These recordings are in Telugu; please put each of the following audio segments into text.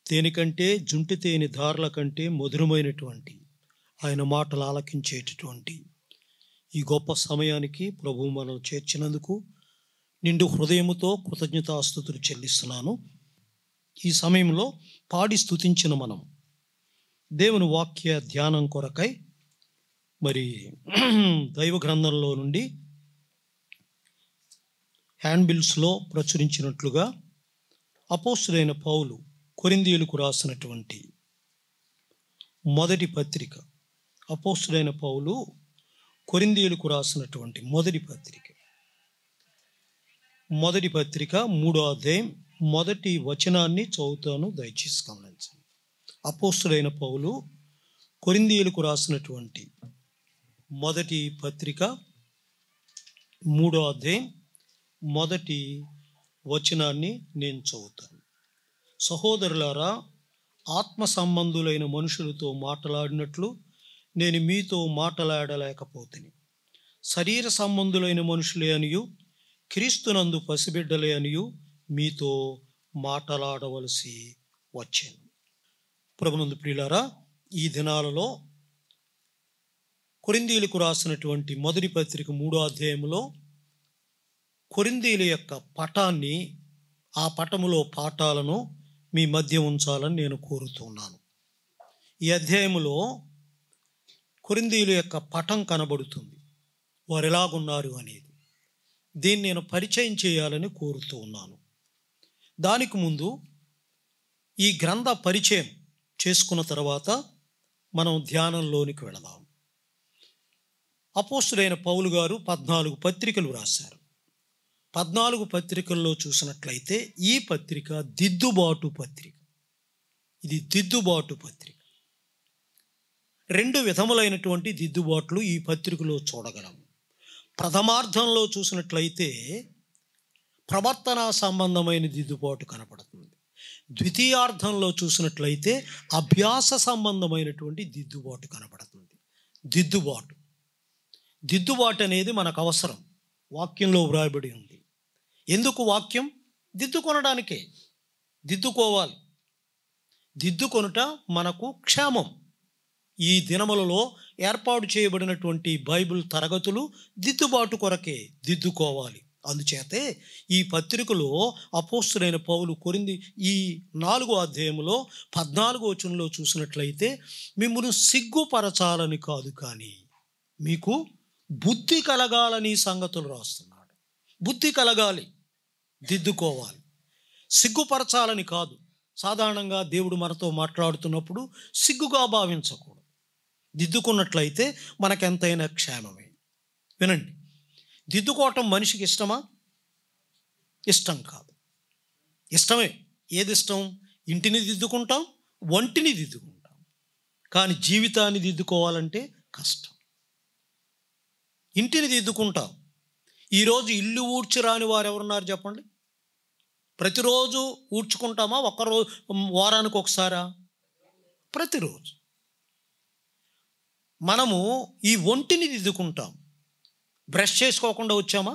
తేనెకంటే జుంటి తేనె ధారల కంటే మధురమైనటువంటి ఆయన మాటలు ఆలకించేటటువంటి ఈ గొప్ప సమయానికి ప్రభువు మనల్ని చేర్చినందుకు నిండు హృదయముతో కృతజ్ఞతాస్తుతులు చెల్లిస్తున్నాను. ఈ సమయంలో పాడి స్తుతించిన మనం దేవుని వాక్య ధ్యానం కొరకై మరి దైవ గ్రంథంలో నుండి హ్యాండ్బిల్స్లో ప్రచురించినట్లుగా అపోస్తులైన పౌలు కొరింథీయులకు రాసినటువంటి మొదటి పత్రిక, అపోస్తులైన పౌలు కొరింథీయులకు రాసినటువంటి మొదటి పత్రిక 3వ అధ్యాయం మొదటి వచనాన్ని చదువుతాను, దయచేసి గమనించండి. అపోస్తులైన పౌలు కొరింథీయులకు రాసినటువంటి మొదటి పత్రిక 3వ అధ్యాయం మొదటి వచనాన్ని నేను చదువుతాను. సహోదరులారా, ఆత్మ సంబంధులైన మనుషులతో మాట్లాడినట్లు నేను మీతో మాట్లాడలేకపోతుని. శరీర సంబంధులైన మనుషులే అనియు క్రీస్తునందు పసిబిడ్డలే అనియు మీతో మాట్లాడవలసి వచ్చాను. ప్రభునందు ప్రియులారా, ఈ దినాలలో కొరింథీయులకు రాసినటువంటి మొదటి పత్రిక 3వ అధ్యాయంలో కొరింథీయుల యొక్క పటాన్ని, ఆ పటములో పాఠాలను మీ మధ్య ఉంచాలని నేను కోరుతున్నాను. ఈ అధ్యాయములో కొరింథీయుల యొక్క పటం కనబడుతుంది, వారు ఎలాగున్నారు అనేది. దీన్ని నేను పరిచయం చేయాలని కోరుతూ ఉన్నాను. దానికి ముందు ఈ గ్రంథ పరిచయం చేసుకున్న తర్వాత మనం ధ్యానంలోనికి వెళదాం. అపోస్తులైన పౌలు గారు 14 పత్రికలు రాశారు. 14 పత్రికల్లో చూసినట్లయితే ఈ పత్రిక దిద్దుబాటు పత్రిక. ఇది దిద్దుబాటు పత్రిక. 2 విధములైనటువంటి దిద్దుబాట్లు ఈ పత్రికలో చూడగలం. ప్రథమార్థంలో చూసినట్లయితే ప్రవర్తనా సంబంధమైన దిద్దుబాటు కనపడుతుంది. ద్వితీయార్థంలో చూసినట్లయితే అభ్యాస సంబంధమైనటువంటి దిద్దుబాటు కనపడుతుంది. దిద్దుబాటు అనేది మనకు అవసరం. వాక్యంలో వ్రాయబడి ఉంది. ఎందుకు వాక్యం? దిద్దుకొనడానికే. దిద్దుకోవాలి. దిద్దుకొనుట మనకు క్షేమం. ఈ దినములలో ఏర్పాటు చేయబడినటువంటి బైబిల్ తరగతులు దిద్దుబాటు కొరకే, దిద్దుకోవాలి. అందుచేతే ఈ పత్రికలో అపోస్తులైన పౌలు ఈ 4వ అధ్యాయంలో 14వ వచనంలో చూసినట్లయితే మిమ్మల్ని సిగ్గుపరచాలని కాదు, కానీ మీకు బుద్ధి కలగాలని సంగతులు రాస్తున్నాడు. బుద్ధి కలగాలి, దిద్దుకోవాలి. సిగ్గుపరచాలని కాదు. సాధారణంగా దేవుడు మనతో మాట్లాడుతున్నప్పుడు సిగ్గుగా భావించకూడదు. దిద్దుకున్నట్లయితే మనకెంతైనా క్షేమమే. వినండి, దిద్దుకోవటం మనిషికి ఇష్టమా? ఇష్టం కాదు. ఇష్టమే. ఏది ఇష్టం? ఇంటిని దిద్దుకుంటాం, ఒంటిని దిద్దుకుంటాం. కానీ జీవితాన్ని దిద్దుకోవాలంటే కష్టం. ఇంటిని దిద్దుకుంటాం. ఈరోజు ఇల్లు ఊడ్చి రాని వారు ఎవరున్నారు చెప్పండి? ప్రతిరోజు ఊడ్చుకుంటామా? ఒక్కరోజు వారానికి ఒకసారా? ప్రతిరోజు. మనము ఈ ఒంటిని దిద్దుకుంటాం. బ్రష్ చేసుకోకుండా వచ్చామా?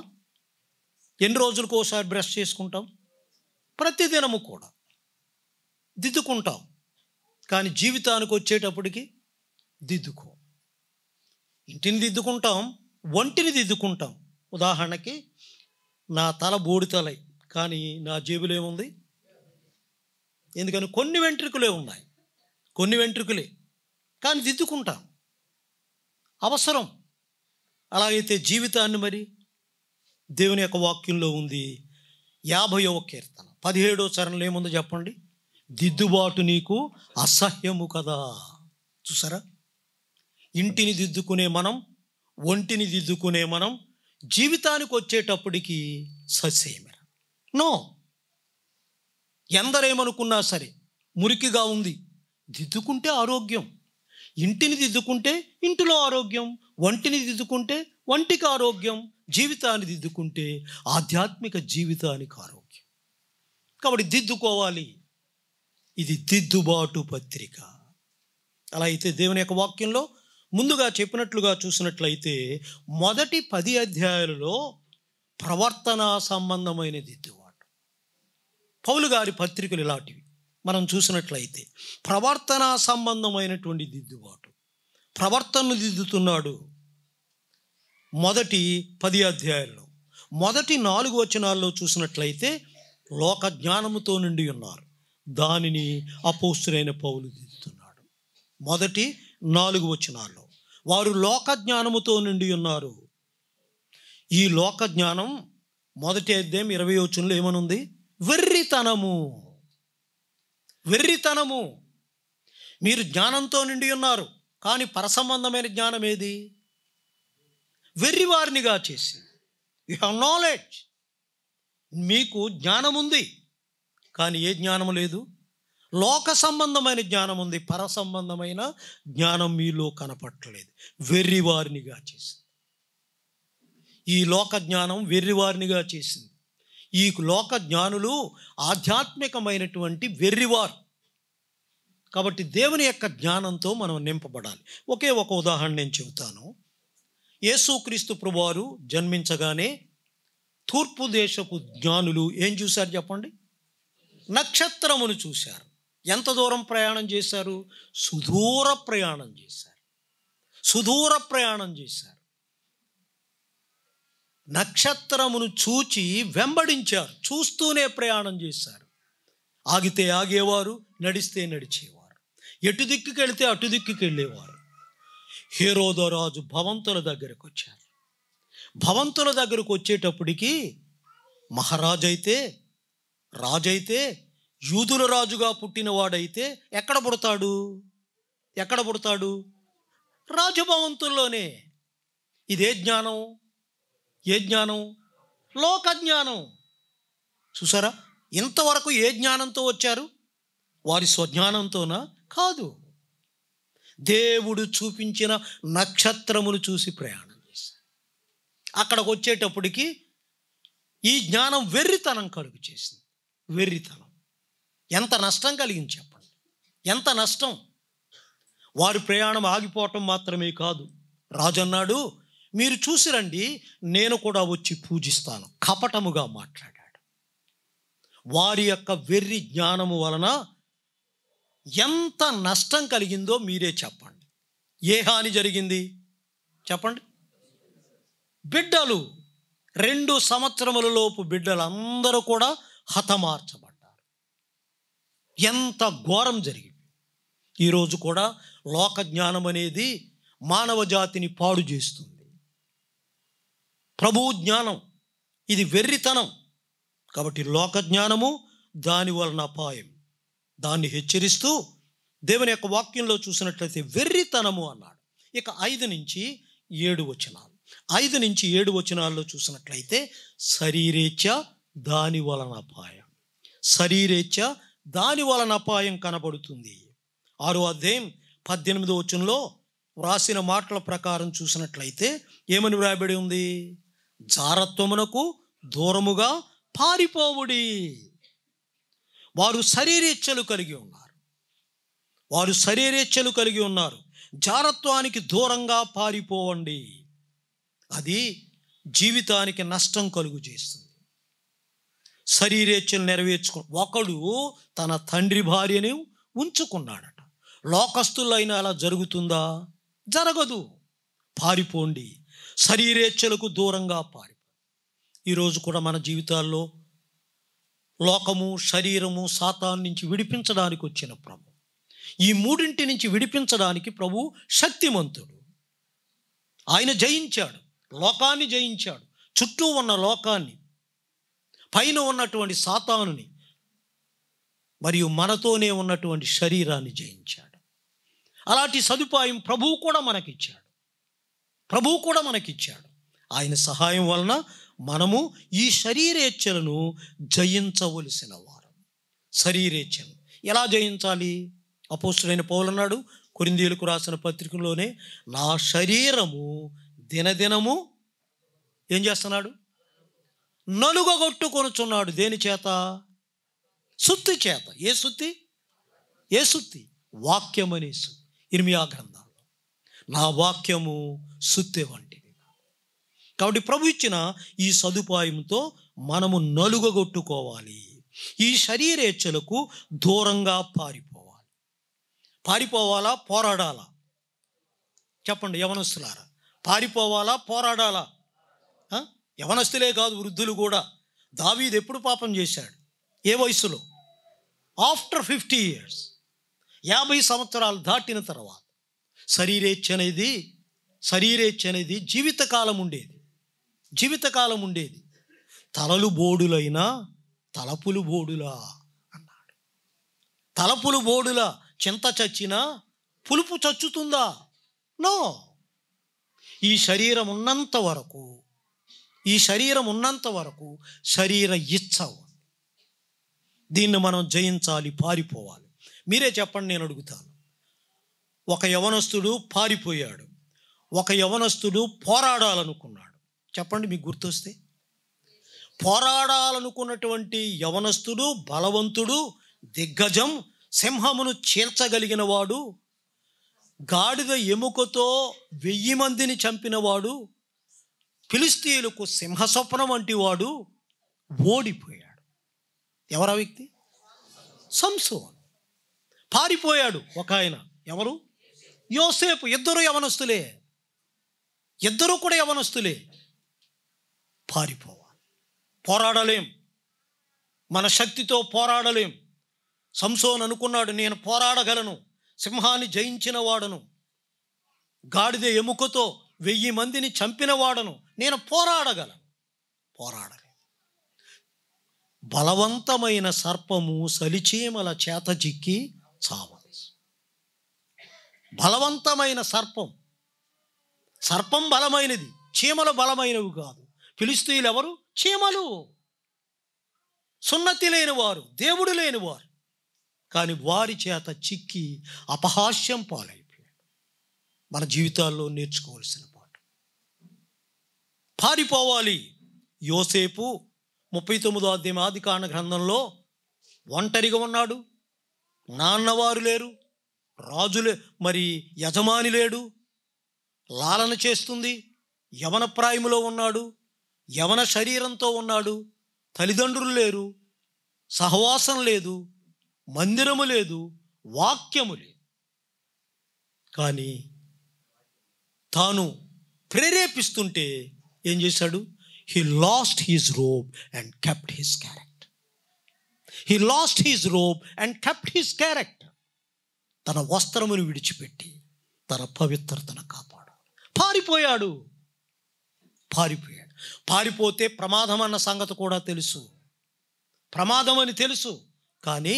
ఎన్ని రోజులకు ఒకసారి బ్రష్ చేసుకుంటాం? ప్రతిదినము కూడా దిద్దుకుంటాం. కానీ జీవితానికి వచ్చేటప్పటికి దిద్దుకో. ఇంటిని దిద్దుకుంటాం, ఒంటిని దిద్దుకుంటాం. ఉదాహరణకి నా తల బోడితలై, కానీ నా జేబులో ఏముంది? ఎందుకని కొన్ని వెంట్రుకలే ఉన్నాయి, కొన్ని వెంట్రుకలే, కానీ దిద్దుకుంటాం. అవసరం. అలాగైతే జీవితాన్ని మరి దేవుని యొక్క వాక్యంలో ఉంది. 50వ కీర్తన 17వ చరణంలో ఏముందో చెప్పండి? దిద్దుబాటు నీకు అసహ్యము కదా. చూసారా? ఇంటిని దిద్దుకునే మనం, ఒంటిని దిద్దుకునే మనం జీవితానికి వచ్చేటప్పటికి ససేమిర. నో, ఎందరేమనుకున్నా సరే మురికిగా ఉంది, దిద్దుకుంటే ఆరోగ్యం. ఇంటిని దిద్దుకుంటే ఇంటిలో ఆరోగ్యం, ఒంటిని దిద్దుకుంటే ఒంటికి ఆరోగ్యం, జీవితాన్ని దిద్దుకుంటే ఆధ్యాత్మిక జీవితానికి ఆరోగ్యం. కాబట్టి దిద్దుకోవాలి. ఇది దిద్దుబాటు పత్రిక. అలా అయితే దేవుని యొక్క వాక్యంలో ముందుగా చెప్పినట్లుగా చూసినట్లయితే మొదటి 10 అధ్యాయాలలో ప్రవర్తన సంబంధమైన దిద్దుబాటు. పౌలు గారి పత్రికలు ఇలాంటివి. మనం చూసినట్లయితే ప్రవర్తన సంబంధమైనటువంటి దిద్దుబాటు, ప్రవర్తనను దిద్దుతున్నాడు. మొదటి 10 అధ్యాయాల్లో మొదటి 4 వచనాల్లో చూసినట్లయితే లోక జ్ఞానముతో నిండి ఉన్నారు, దానిని అపోస్తలుడైన పౌలు దిద్దుతున్నాడు. మొదటి 4 వచనాల్లో వారు లోక జ్ఞానముతో నిండి ఉన్నారు. ఈ లోక జ్ఞానం మొదటి అధ్యాయం 20 వచనంలో ఏమనుంది? వెర్రితనము. వెర్రితనము. మీరు జ్ఞానంతో నిండి ఉన్నారు, కానీ పరసంబంధమైన జ్ఞానం ఏది? వెర్రివారినిగా చేసి. You have knowledge. మీకు జ్ఞానం ఉంది, కానీ ఏ జ్ఞానం లేదు? లోక సంబంధమైన జ్ఞానం ఉంది, పర సంబంధమైన జ్ఞానం మీలో కనపట్టలేదు. వెర్రివారినిగా చేసింది. ఈ లోక జ్ఞానం వెర్రివారినిగా చేసింది. ఈ లోక జ్ఞానులు ఆధ్యాత్మికమైనటువంటి వెర్రివారు. కాబట్టి దేవుని యొక్క జ్ఞానంతో మనం నింపబడాలి. ఒకే ఒక ఉదాహరణ నేను చెబుతాను. యేసుక్రీస్తు ప్రభువారు జన్మించగానే తూర్పు దేశపు జ్ఞానులు ఏం చూశారు చెప్పండి? నక్షత్రమును చూశారు. ఎంత దూరం ప్రయాణం చేశారు? సుదూర ప్రయాణం చేశారు. సుదూర ప్రయాణం చేశారు. నక్షత్రమును చూచి వెంబడించారు. చూస్తూనే ప్రయాణం చేశారు. ఆగితే ఆగేవారు, నడిస్తే నడిచేవారు, ఎటు దిక్కుకి వెళితే అటు దిక్కుకి వెళ్ళేవారు. హేరోదరాజు భవంతుల దగ్గరకు వచ్చారు. భవంతుల దగ్గరకు వచ్చేటప్పటికి మహారాజైతే, రాజైతే, యూదుల రాజుగా పుట్టినవాడైతే ఎక్కడ పుడతాడు? ఎక్కడ పుడతాడు? రాజభవంతుల్లోనే. ఇదే జ్ఞానం. ఏ జ్ఞానం? లోక జ్ఞానం. చూసారా? ఇంతవరకు ఏ జ్ఞానంతో వచ్చారు? వారి స్వజ్ఞానంతోనా? కాదు. దేవుడు చూపించిన నక్షత్రమును చూసి ప్రయాణం చేశారు. అక్కడికి వచ్చేటప్పటికి ఈ జ్ఞానం వెర్రితనం కలుగు చేసింది. వెర్రితనం. ఎంత నష్టం కలిగింది చెప్పండి? ఎంత నష్టం! వారి ప్రయాణం ఆగిపోవటం మాత్రమే కాదు, రాజు అన్నాడు, మీరు చూసి రండి, నేను కూడా వచ్చి పూజిస్తాను. కపటముగా మాట్లాడాడు. వారి యొక్క వెర్రి జ్ఞానము వలన ఎంత నష్టం కలిగిందో మీరే చెప్పండి. ఏ హాని జరిగింది చెప్పండి? బిడ్డలు, 2 సంవత్సరములలోపు బిడ్డలందరూ కూడా హతమార్చబడ్డారు. ఎంత ఘోరం జరిగింది! ఈరోజు కూడా లోక జ్ఞానం అనేది మానవ జాతిని పాడు చేస్తుంది. ప్రభు జ్ఞానం ఇది వెర్రితనం. కాబట్టి లోక జ్ఞానము, దాని వలన అపాయం. దాన్ని హెచ్చరిస్తూ దేవుని యొక్క వాక్యంలో చూసినట్లయితే వెర్రితనము అన్నాడు. ఇక 5 నుంచి 7 వచనాలు, 5 నుంచి 7 వచనాల్లో చూసినట్లయితే శరీరేచ్ఛ, దాని వలన అపాయం. శరీరేచ్ఛ, దాని వలన అపాయం కనబడుతుంది. 6వ అధ్యాయం 18వ వచనంలో వ్రాసిన మాటల ప్రకారం చూసినట్లయితే ఏమని వ్రాయబడి ఉంది? జారత్వమునకు దూరముగా పారిపోవుడి. వారు శరీరేచ్ఛలు కలిగి ఉన్నారు. వారు శరీరేచ్ఛలు కలిగి ఉన్నారు. జారత్వానికి దూరంగా పారిపోవండి. అది జీవితానికి నష్టం కలుగు చేస్తుంది. శరీరేచ్ఛలు నెరవేర్చుకో. ఒకడు తన తండ్రి భార్యని ఉంచుకున్నాడట. లోకస్తులైనా అలా జరుగుతుందా? జరగదు. పారిపోండి. శరీరేచ్ఛలకు దూరంగా పారిపో. ఈరోజు కూడా మన జీవితాల్లో లోకము, శరీరము, సాతాను నుంచి విడిపించడానికి వచ్చిన ప్రభు, ఈ మూడింటి నుంచి విడిపించడానికి ప్రభు శక్తిమంతుడు. ఆయన జయించాడు, లోకాన్ని జయించాడు. చుట్టూ ఉన్న లోకాన్ని, పైన ఉన్నటువంటి సాతానుని, మరియు మనతోనే ఉన్నటువంటి శరీరాన్ని జయించాడు. అలాంటి సదుపాయం ప్రభువు కూడా మనకిచ్చాడు. ప్రభువు కూడా మనకిచ్చాడు. ఆయన సహాయం వలన మనము ఈ శరీరేచ్ఛలను జయించవలసిన వారు. శరీరేచ్ఛను ఎలా జయించాలి? అపోస్తలుడైన పౌలు అన్నాడు కొరింథీయులకు రాసిన పత్రికలోనే, నా శరీరము దినదినము ఏం చేస్తున్నాడు? నలుగగొట్టుకొనుచున్నాడు. దేని చేత? సుత్తి చేత. ఏ సుత్తి? ఏ సుత్తి? వాక్యం అనే సుత్తి. ఇర్మియా గ్రంథంలో నా వాక్యము సుత్తి వంటిది. కాబట్టి ప్రభు ఇచ్చిన ఈ సదుపాయంతో మనము నలుగగొట్టుకోవాలి. ఈ శరీరేచ్ఛలకు దూరంగా పారిపోవాలి. పారిపోవాలా, పోరాడాలా? చెప్పండి యవనస్తులారా, పారిపోవాలా, పోరాడాలా? యవనస్తులే కాదు, వృద్ధులు కూడా. దావీదు ఎప్పుడు పాపం చేశాడు? ఏ వయసులో? ఆఫ్టర్ 50 years, 50 సంవత్సరాలు దాటిన తర్వాత. శరీరేచ్ఛ అనేది జీవితకాలం ఉండేది. తలలు బోడులైనా తలపులు బోడులా అన్నాడు. తలపులు బోడులా, చింత చచ్చినా పులుపు చచ్చుతుందా? నో. ఈ శరీరం ఉన్నంత వరకు శరీర ఇచ్ఛ. దీన్ని మనం జయించాలి, పారిపోవాలి. మీరే చెప్పండి, నేను అడుగుతాను. ఒక యవనస్తుడు పారిపోయాడు, ఒక యవనస్తుడు పోరాడాలనుకున్నాడు. చెప్పండి మీకు గుర్తొస్తే. పోరాడాలనుకున్నటువంటి యవనస్తుడు బలవంతుడు, దిగ్గజం, సింహమును చీల్చగలిగిన వాడు, గాడిద ఎముకతో 1000 మందిని చంపినవాడు, ఫిలిస్తీయులకు సింహస్వప్నం వంటి వాడు ఓడిపోయాడు. ఎవరా వ్యక్తి? సంసోను. పారిపోయాడు ఒక ఆయన. ఎవరు? యోసేపు. ఇద్దరు కూడా యవనస్తులే. పారిపోవాలి. పోరాడలేం, మన శక్తితో పోరాడలేం. సంసోను అనుకున్నాడు, నేను పోరాడగలను, సింహాన్ని జయించిన వాడను, గాడిద ఎముకతో 1000 మందిని చంపిన వాడను, నేను పోరాడగలను. పోరాడలే. బలవంతమైన సర్పము సలిచీమల చేత చిక్కి చావలసి. బలవంతమైన సర్పం బలమైనది, చీమలు బలమైనవి కాదు. ఫిలిస్తీయులు ఎవరు? చీమలు, సున్నతి లేనివారు, దేవుడు లేనివారు. కానీ వారి చేత చిక్కి అపహాస్యం పాలైపోయాడు. మన జీవితాల్లో నేర్చుకోవాల్సిన పాట. పారిపోవాలి. యోసేపు 39వ అధ్యాయం ఆదికాండ గ్రంథంలో ఒంటరిగా ఉన్నాడు. నాన్నవారు లేరు, రాజులే, మరి యజమాని లేడు, లాలన చేస్తుంది, యవన ప్రాయములో ఉన్నాడు, యవన శరీరంతో ఉన్నాడు, తల్లిదండ్రులు లేరు, సహవాసం లేదు, మందిరము లేదు, వాక్యము లేదు. కానీ తాను ప్రేరేపిస్తుంటే ఏం చేశాడు? He lost his robe and kept his character. తన వస్త్రమును విడిచిపెట్టి తన పవిత్రతను కాపాడాడు. పారిపోయాడు. పారిపోతే ప్రమాదం అన్న సంగతి కూడా తెలుసు. ప్రమాదం అని తెలుసు. కానీ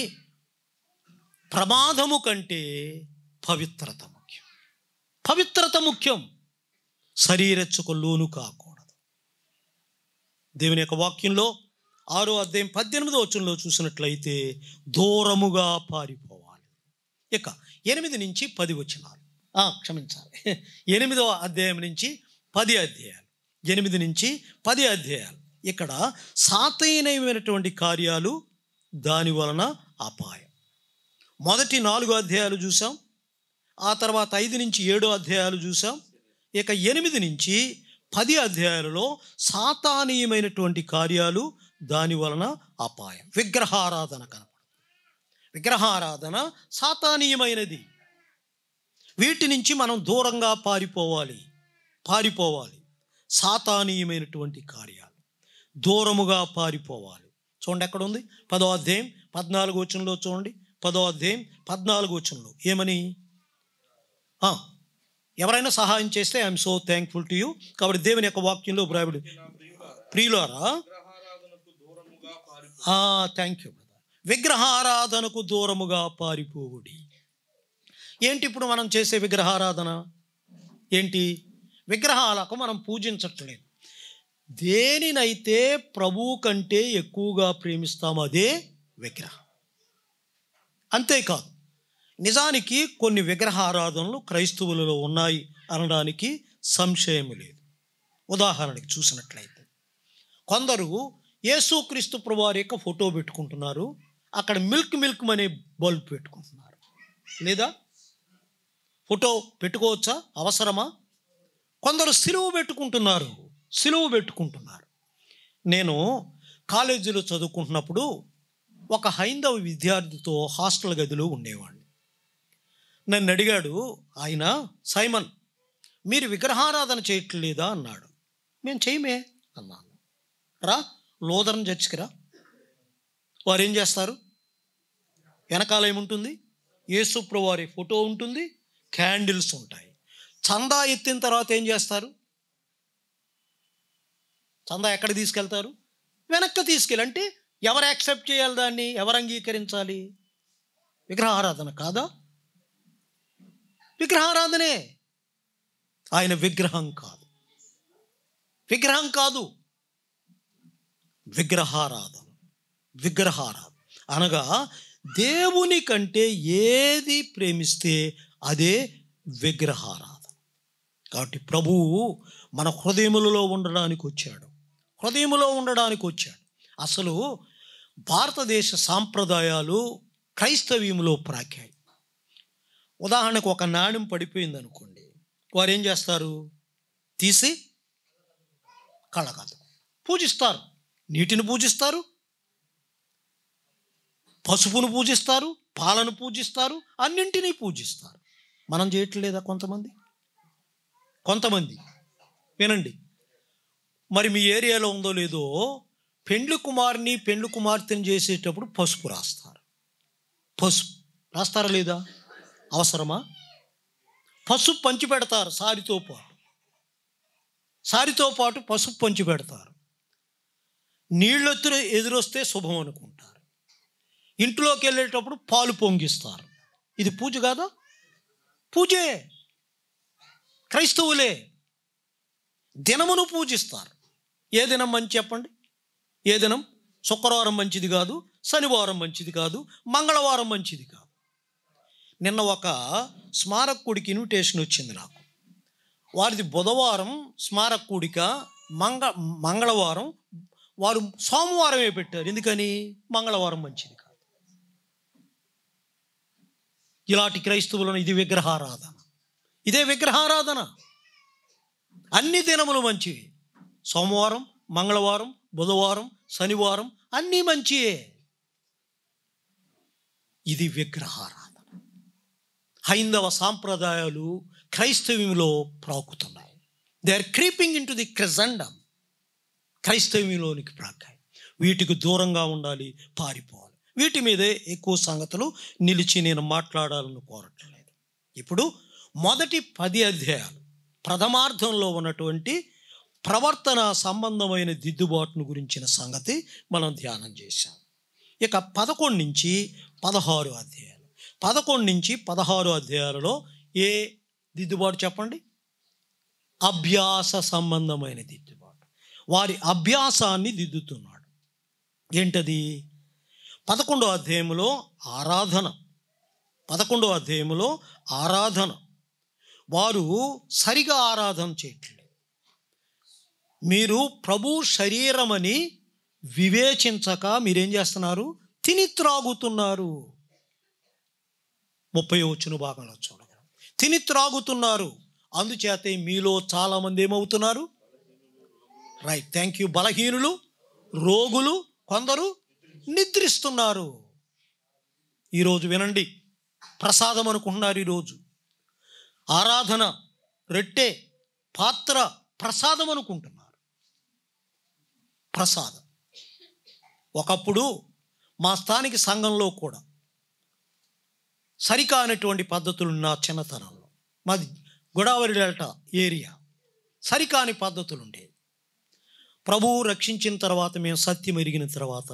ప్రమాదము కంటే పవిత్రత ముఖ్యం. శరీరెచ్ఛకు లోను కాకూడదు. దేవుని యొక్క వాక్యంలో 6వ అధ్యాయం 18వ వచనంలో చూసినట్లయితే దూరముగా పారిపోవాలి. ఇక 8 నుంచి 10 వచనాలు, క్షమించాలి, 8వ అధ్యాయం నుంచి 10 అధ్యాయాలు, 8 నుంచి 10 అధ్యాయాలు. ఇక్కడ సాతైనమైనటువంటి కార్యాలు, దాని వలన అపాయం. మొదటి 4 అధ్యాయాలు చూసాం, ఆ తర్వాత 5 నుంచి 7 అధ్యాయాలు చూసాం. ఇక 8 నుంచి 10 అధ్యాయాలలో సాతానీయమైనటువంటి కార్యాలు, దాని వలన అపాయం. విగ్రహారాధన కనపడుతుంది. విగ్రహారాధన సాతానీయమైనది. వీటి నుంచి మనం దూరంగా పారిపోవాలి. సాతానీయమైనటువంటి కార్యాలు, దూరముగా పారిపోవాలి. చూడండి ఎక్కడ ఉంది? 10వ అధ్యాయం 14వ వచనంలో చూడండి. 10వ అధ్యాయం 14వ వచనంలో ఏమని? ఎవరైనా సహాయం చేస్తే I'm so thankful to you. కాబట్టి దేవుని యొక్క వాక్యంలో వ్రాయబడి, ప్రియులారా, థ్యాంక్ యూ బ్రదర్, విగ్రహారాధనకు దూరముగా పారిపోవుడి. ఏంటి ఇప్పుడు మనం చేసే విగ్రహారాధన? ఏంటి? విగ్రహాలకు మనం పూజించట్లేదు. దేనినైతే ప్రభువు కంటే ఎక్కువగా ప్రేమిస్తామో అదే విగ్రహం. అంతేకాదు, నిజానికి కొన్ని విగ్రహారాధనలు క్రైస్తవులలో ఉన్నాయి అనడానికి సంశయం లేదు. ఉదాహరణకి చూసినట్లయితే కొందరు యేసుక్రీస్తు ప్రభువారి యొక్క ఫోటో పెట్టుకుంటున్నారు, అక్కడ మిల్క్ అనే బల్బ్ పెట్టుకుంటున్నారు. లేదా ఫోటో పెట్టుకోవచ్చా? అవసరమా? కొందరు సిలువ పెట్టుకుంటున్నారు. నేను కాలేజీలో చదువుకుంటున్నప్పుడు ఒక హైందవ విద్యార్థితో హాస్టల్ గదిలో ఉండేవాడిని. నన్ను అడిగాడు ఆయన, సైమన్, మీరు విగ్రహారాధన చేయట్లేదా అన్నాడు. మేము చేయమే అన్నాను. రా లోదరన్ చర్చికి రా. వారు ఏం చేస్తారు? వెనకాల ఏముంటుంది? యేసుప్రభు వారి ఫోటో ఉంటుంది, క్యాండిల్స్ ఉంటాయి. చందా ఎత్తిన తర్వాత ఏం చేస్తారు? చందా ఎక్కడ తీసుకెళ్తారు? వెనక్కి తీసుకెళ్ళి. అంటే ఎవరు యాక్సెప్ట్ చేయాలి దాన్ని? ఎవరు అంగీకరించాలి? విగ్రహారాధన కాదా? విగ్రహారాధనే. ఆయన విగ్రహం కాదు, విగ్రహం కాదు, విగ్రహారాధన. విగ్రహారాధన అనగా దేవుని కంటే ఏది ప్రేమిస్తే అదే విగ్రహారాధన. కాబట్టి ప్రభువు మన హృదయములలో ఉండడానికి వచ్చాడు, హృదయములో ఉండడానికి వచ్చాడు. అసలు భారతదేశ సాంప్రదాయాలు క్రైస్తవ్యంలో ప్రాఖ్యాయి. ఉదాహరణకు ఒక నాణ్యం పడిపోయింది అనుకోండి, వారు ఏం చేస్తారు? తీసి కళ్ళగదు పూజిస్తారు, నీటిని పూజిస్తారు, పసుపును పూజిస్తారు, పాలను పూజిస్తారు, అన్నింటినీ పూజిస్తారు. మనం చేయట్లేదా? కొంతమంది వినండి, మరి మీ ఏరియాలో ఉందో లేదో, పెండ్లి కుమారుని పెండ్లి కుమార్తెను చేసేటప్పుడు పసుపు రాస్తారు. పసుపు రాస్తారా లేదా? అవసరమా? పసుపు పంచి పెడతారు, సారితో పాటు పసుపు పంచి పెడతారు. నీళ్ళెత్తు ఎదురొస్తే శుభం అనుకుంటారు. ఇంట్లోకి వెళ్ళేటప్పుడు పాలు పొంగిస్తారు. ఇది పూజ కాదా? పూజే. క్రైస్తవులే దినమును పూజిస్తారు. ఏ దినం మంచి చెప్పండి? ఏ దినం? శుక్రవారం మంచిది కాదు, శనివారం మంచిది కాదు, మంగళవారం మంచిది కాదు. నిన్న ఒక స్మారక కూడికి ఇన్విటేషన్ వచ్చింది నాకు. వారిది బుధవారం స్మారక కూడిక, మంగళవారం, వారు సోమవారమే పెట్టారు. ఎందుకని? మంగళవారం మంచిది కాదు. ఇలాంటి క్రైస్తవులను ఇది విగ్రహారాధన. ఇదే విగ్రహారాధన. అన్ని దినములు మంచివి. సోమవారం, మంగళవారం, బుధవారం, శనివారం అన్నీ మంచియే. ఇది విగ్రహారాధన. హైందవ సాంప్రదాయాలు క్రైస్తవ్యంలో ప్రాకుతున్నాయి. They are creeping into the Christendom. క్రైస్తవ్యంలోనికి ప్రాకాయి. వీటికి దూరంగా ఉండాలి, పారిపోవాలి. వీటి మీదే ఎక్కువ సంగతులు నిలిచి నేను మాట్లాడాలని కోరట్లేదు. ఇప్పుడు మొదటి 10 అధ్యాయాలు ప్రథమార్థంలో ఉన్నటువంటి ప్రవర్తన సంబంధమైన దిద్దుబాటును గురించిన సంగతి మనం ధ్యానం చేశాం. ఇక 11 నుంచి 16 అధ్యాయాలు, 11 నుంచి 16 అధ్యాయాలలో ఏ దిద్దుబాటు చెప్పండి? అభ్యాస సంబంధమైన దిద్దుబాటు. వారి అభ్యాసాన్ని దిద్దుతున్నాడు. ఏంటది? 11వ అధ్యాయంలో ఆరాధన. 11వ అధ్యాయంలో ఆరాధన. వారు సరిగా ఆరాధన చేయట్లేదు. మీరు ప్రభు శరీరమని వివేచించక మీరేం చేస్తున్నారు? తిని త్రాగుతున్నారు. 30వ వచన భాగంలో చూడగలం. తిని త్రాగుతున్నారు. అందుచేతే మీలో చాలామంది ఏమవుతున్నారు? Right, thank you. బలహీనులు, రోగులు, కొందరు నిద్రిస్తున్నారు. ఈరోజు వినండి, ప్రసాదం అనుకుంటున్నారు. ఈరోజు ఆరాధన, రెట్టే, పాత్ర ప్రసాదం అనుకుంటున్నారు. ప్రసాదం. ఒకప్పుడు మా స్థానిక సంఘంలో కూడా సరికానటువంటి పద్ధతులు నా చిన్నతనంలో, మాది గోదావరి డెల్టా ఏరియా, సరికాని పద్ధతులు ఉండేవి. ప్రభువు రక్షించిన తర్వాత, మేము సత్యం ఎరిగిన తర్వాత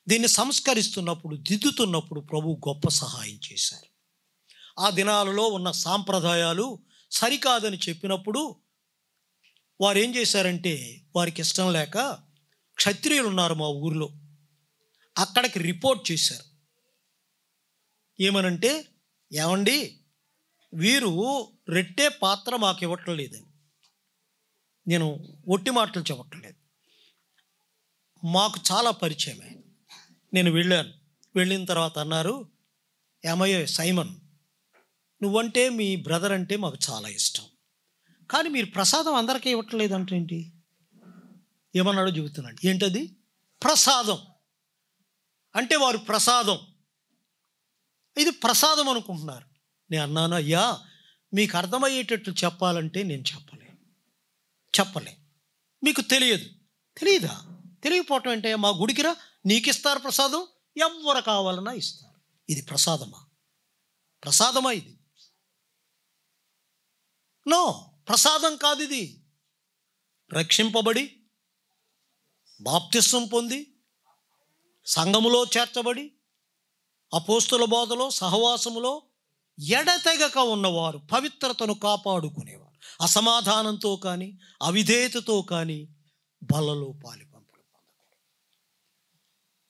దీన్ని సంస్కరిస్తున్నప్పుడు, దిద్దుతున్నప్పుడు ప్రభు గొప్ప సహాయం చేశారు. ఆ దినాలలో ఉన్న సాంప్రదాయాలు సరికాదని చెప్పినప్పుడు వారు ఏం చేశారంటే, వారికి ఇష్టం లేక క్షత్రియులు ఉన్నారు మా ఊరిలో, అక్కడికి రిపోర్ట్ చేశారు. ఏమనంటే, ఏమండి వీరు రెట్టే పాత్ర మాకు ఇవ్వటం లేదని. నేను ఒట్టి మాటలు చెప్పట్లేదు, మాకు చాలా పరిచయమే. నేను వెళ్ళాను. వెళ్ళిన తర్వాత అన్నారు, ఏమయ్యో సైమన్, నువ్వంటే మీ బ్రదర్ అంటే మాకు చాలా ఇష్టం, కానీ మీరు ప్రసాదం అందరికీ ఇవ్వట్లేదు అంటే ఏంటి? ఏమన్నాడో చెబుతున్నాడు. ఏంటది? ప్రసాదం. అంటే వారు ప్రసాదం, ఇది ప్రసాదం అనుకుంటున్నారు. నేను అన్నాను, అయ్యా మీకు అర్థమయ్యేటట్లు చెప్పాలంటే నేను చెప్పలే. మీకు తెలియదా? తెలియకపోవటం అంటే మా గుడికిరా, నీకు ఇస్తారు ప్రసాదం, ఎవరు కావాలన్నా ఇస్తారు. ఇది ప్రసాదమా ఇది? నో, ప్రసాదం కాదు ఇది. రక్షింపబడి బాప్తిస్మం పొంది సంఘములో చేర్చబడి అపోస్తుల బోధలో సహవాసములో ఎడతెగక ఉన్నవారు, పవిత్రతను కాపాడుకునేవారు, అసమాధానంతో కానీ అవిధేయతతో కానీ బలలో పాలిపంపులు పొందకూడదు.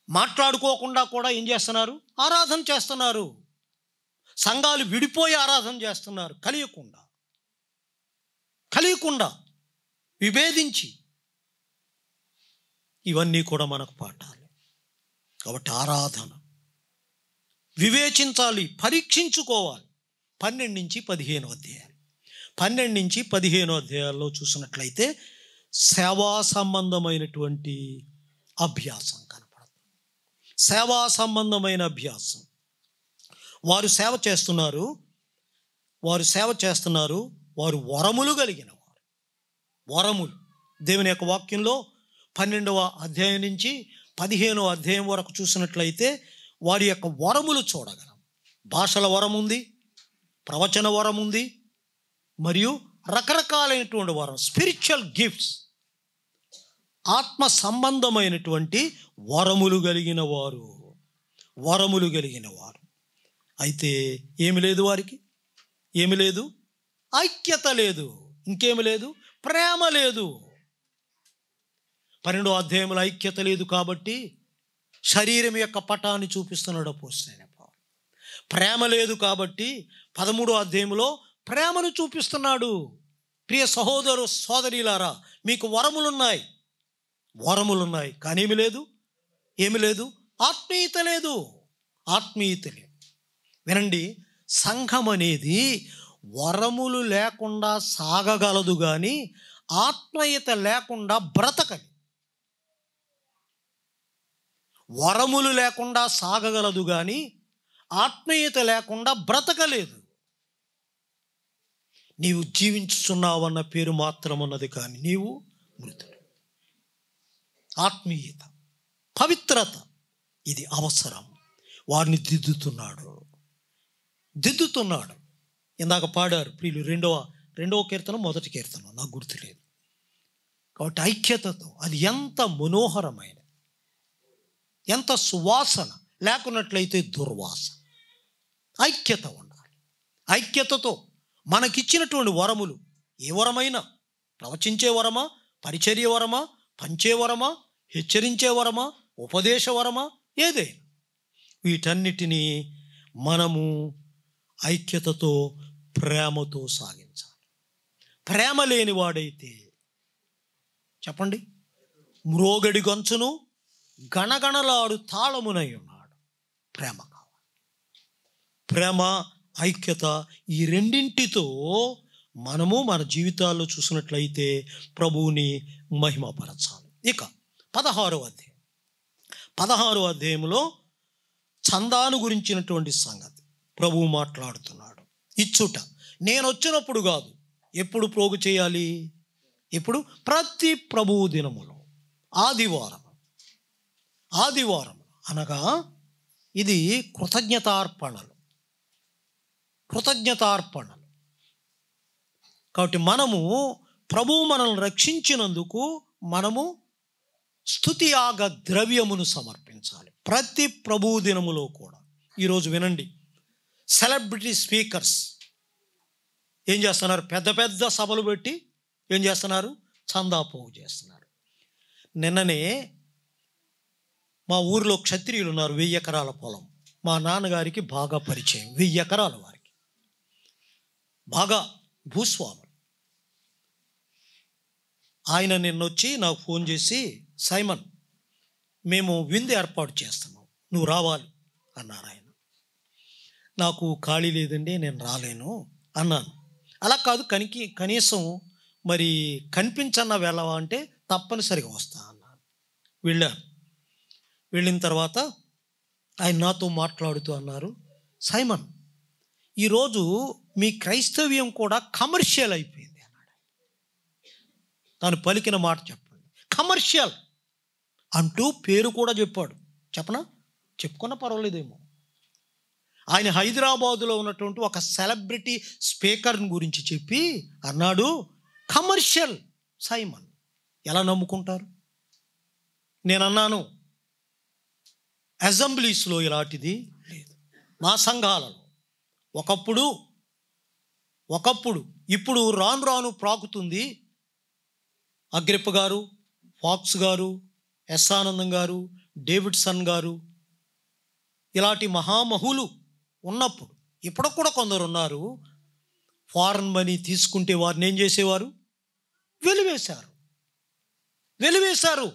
మాట్లాడుకోకుండా కూడా ఏం చేస్తున్నారు? ఆరాధన చేస్తున్నారు. సంఘాలు విడిపోయి ఆరాధన చేస్తున్నారు. కలియకుండా విభేదించి. ఇవన్నీ కూడా మనకు పాఠాలు. కాబట్టి ఆరాధన వివేచించాలి, పరీక్షించుకోవాలి. 12 నుంచి 15 అధ్యాయాలు, 12 నుంచి 15 అధ్యాయాల్లో చూసినట్లయితే సేవా సంబంధమైనటువంటి అభ్యాసం కనపడుతుంది. సేవా సంబంధమైన అభ్యాసం. వారు సేవ చేస్తున్నారు. వారు వరములు కలిగిన వారు. వరములు దేవుని యొక్క వాక్యంలో 12వ అధ్యాయం నుంచి 15వ అధ్యాయం వరకు చూసినట్లయితే వారి యొక్క వరములు చూడగలం. భాషల వరం ఉంది, ప్రవచన వరం ఉంది, మరియు రకరకాలైనటువంటి వరం, స్పిరిచువల్ గిఫ్ట్స్, ఆత్మ సంబంధమైనటువంటి వరములు కలిగిన వారు. అయితే వారికి ఏమి లేదు? ఐక్యత లేదు. ఇంకేమి లేదు? ప్రేమ లేదు. 12వ అధ్యాయంలో ఐక్యత లేదు కాబట్టి శరీరం యొక్క పటాన్ని చూపిస్తున్నాడు అపోస్తలుడైన పౌలు. ప్రేమ లేదు కాబట్టి 13వ అధ్యాయంలో ప్రేమను చూపిస్తున్నాడు. ప్రియ సహోదరు సోదరీలారా, మీకు వరములున్నాయి కానీ ఏమి లేదు? ఆత్మీయత లేదు. వినండి, సంఘం అనేది వరములు లేకుండా సాగగలదు కానీ ఆత్మీయత లేకుండా బ్రతకదు. వరములు లేకుండా సాగగలదు కానీ ఆత్మీయత లేకుండా బ్రతకలేదు. నీవు జీవించుచున్నావన్న పేరు మాత్రం ఉన్నది కానీ నీవు మృతుడు. ఆత్మీయత, పవిత్రత ఇది అవసరం. వారిని దిద్దుతున్నాడు. ఇందాక పాడారు ప్రియులు, రెండవ కీర్తన, మొదటి కీర్తన, నాకు గుర్తులేదు. కాబట్టి ఐక్యతతో అది ఎంత మనోహరమైన, ఎంత సువాసన. లేకున్నట్లయితే దుర్వాసన. ఐక్యత ఉండాలి. ఐక్యతతో మనకిచ్చినటువంటి వరములు ఏ వరమైనా, ప్రవచించే వరమా, పరిచర్య వరమా, పంచే వరమా, హెచ్చరించే వరమా, ఉపదేశ వరమా, ఏదైనా వీటన్నిటినీ మనము ఐక్యతతో ప్రేమతో సాగించాలి. ప్రేమ లేని వాడైతే చెప్పండి, మ్రోగడి గొంచును గణగణలాడు తాళమునై ఉన్నాడు. ప్రేమ కావాలి. ప్రేమ, ఐక్యత, ఈ రెండింటితో మనము మన జీవితాల్లో చూసినట్లయితే ప్రభువుని మహిమపరచాలి. ఇక 16వ అధ్యాయంలో చందాను గురించినటువంటి సంగతి ప్రభువు మాట్లాడుతున్నాడు. ఇచ్చుట నేను వచ్చినప్పుడు కాదు, ఎప్పుడు ప్రోగు చేయాలి? ఇప్పుడు ప్రతి ప్రభువు దినములో ఆదివారం అనగా ఇది కృతజ్ఞతార్పణలు. కాబట్టి ప్రభువు మనల్ని రక్షించినందుకు మనము స్తుతియాగ ద్రవ్యమును సమర్పించాలి ప్రతి ప్రభువు దినములో కూడా. ఈరోజు వినండి, సెలబ్రిటీ స్పీకర్స్ ఏం చేస్తున్నారు? పెద్ద సభలు పెట్టి ఏం చేస్తున్నారు? చందా పోగు చేస్తున్నారు. నిన్ననే మా ఊరిలో క్షత్రియులు ఉన్నారు, 1000 ఎకరాల పొలం. మా నాన్నగారికి బాగా పరిచయం, 1000 ఎకరాల వారికి బాగా భూస్వాములు. ఆయన నిన్నొచ్చి నాకు ఫోన్ చేసి, సైమన్ మేము విందు ఏర్పాటు చేస్తున్నాం, నువ్వు రావాలి అన్నారు. ఆయన నాకు ఖాళీ లేదండి, నేను రాలేను అన్నాను. అలా కాదు, కనీసం మరి కనిపించన్న వెళ్ళవా అంటే తప్పనిసరిగా వస్తా అన్నాను. వెళ్ళిన తర్వాత ఆయన నాతో మాట్లాడుతూ అన్నారు, సైమన్, ఈరోజు మీ క్రైస్తవ్యం కూడా కమర్షియల్ అయిపోయింది అన్నాడు. తాను పలికిన మాట చెప్పండి, కమర్షియల్ అంటూ పేరు కూడా చెప్పాడు. చెప్పనా? చెప్పుకున్న పర్వాలేదేమో. ఆయన హైదరాబాదులో ఉన్నటువంటి ఒక సెలబ్రిటీ స్పీకర్ని గురించి చెప్పి అన్నాడు, కమర్షియల్ సైమన్. ఎలా నమ్ముకుంటారు? నేను అన్నాను, అసెంబ్లీస్లో ఇలాంటిది లేదు. మా సంఘాలలో ఒకప్పుడు ఇప్పుడు రాను రాను ప్రాకుతుంది. అగ్రిప్ప గారు, ఫాక్స్ గారు, ఎస్ ఆనందం గారు, డేవిడ్సన్ గారు, ఇలాంటి మహామహులు ఉన్నప్పుడు ఇప్పుడు కూడా కొందరు ఉన్నారు. ఫారెన్ మనీ తీసుకుంటే వారిని ఏం చేసేవారు? వెలివేశారు.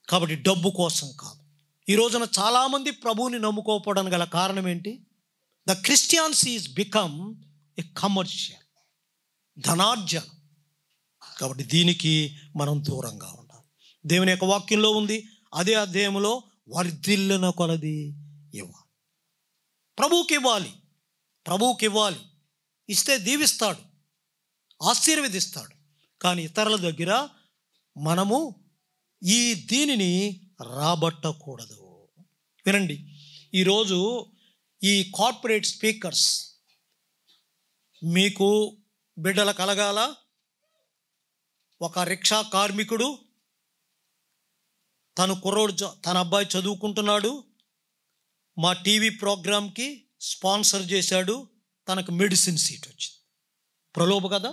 కాబట్టి డబ్బు కోసం కాదు. ఈ రోజున చాలామంది ప్రభువుని నమ్ముకోకపోవడానికి గల కారణం ఏంటి? The Christians is become a commercial, ధనార్జన. కాబట్టి దీనికి మనం దూరంగా ఉండాలి. దేవుని యొక్క వాక్యంలో ఉంది, అదే అధ్యాయంలో వర్ధిల్లిన కొలది ఇవ్వాలి. ప్రభువుకి ఇవ్వాలి. ఇస్తే దీవిస్తాడు, ఆశీర్వదిస్తాడు. కానీ ఇతరుల దగ్గర మనము ఈ దీనిని రాబట్టకూడదు. వినండి, ఈరోజు ఈ కార్పొరేట్ స్పీకర్స్ మీకు బిడ్డలు కలగాల. ఒక రిక్షా కార్మికుడు తన అబ్బాయి చదువుకుంటున్నాడు, మా టీవీ ప్రోగ్రామ్కి స్పాన్సర్ చేశాడు, తనకు మెడిసిన్ సీట్ వచ్చింది. ప్రలోభ కదా,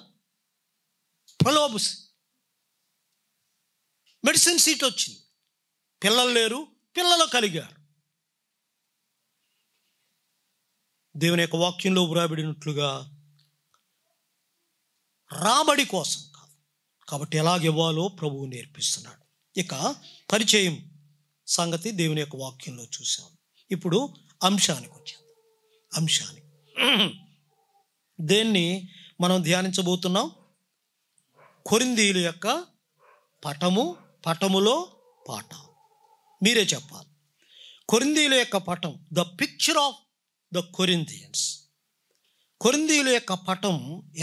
మెడిసిన్ సీట్ వచ్చింది. పిల్లలు లేరు, పిల్లలు కలిగారు. దేవుని యొక్క వాక్యంలో వ్రాయబడినట్లుగా రాబడి కోసం కాదు. కాబట్టి ఎలాగివ్వాలో ప్రభువు నేర్పిస్తున్నాడు. ఇక పరిచయం సంగతి దేవుని యొక్క వాక్యంలో చూసాం. ఇప్పుడు అంశానికి వచ్చాం. దేన్ని మనం ధ్యానించబోతున్నాం? కొరింథీయుల యొక్క పటములో పాట. మీరే చెప్పాలి. కొరింథీయుల యొక్క పటం, the picture of the Corinthians. కొరింథీయుల యొక్క పటం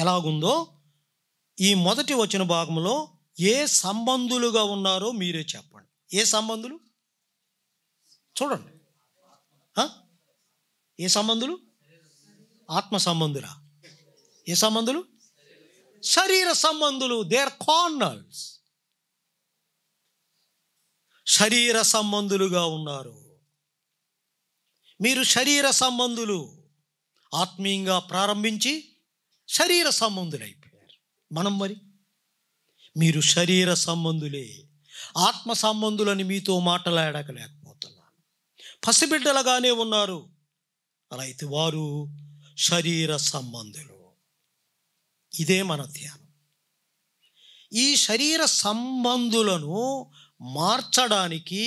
ఎలాగుందో ఈ మొదటి వచన భాగంలో ఏ సంబంధులుగా ఉన్నారో మీరే చెప్పండి. ఏ సంబంధులు? చూడండి. ఏ సంబంధులు? ఆత్మ సంబంధులా? ఏ సంబంధులు? శరీర సంబంధులు. They are carnals. శరీర సంబంధులుగా ఉన్నారు. మీరు శరీర సంబంధులు. ఆత్మీయంగా ప్రారంభించి శరీర సంబంధులైపోయారు. మనం మీరు శరీర సంబంధులే. ఆత్మ సంబంధులని మీతో మాట్లాడలేకపోతున్నాను. పసిబిడ్డలుగానే ఉన్నారు. అలా అయితే వారు శరీర సంబంధులు. ఇదే మన ధ్యానం. ఈ శరీర సంబంధులను మార్చడానికి,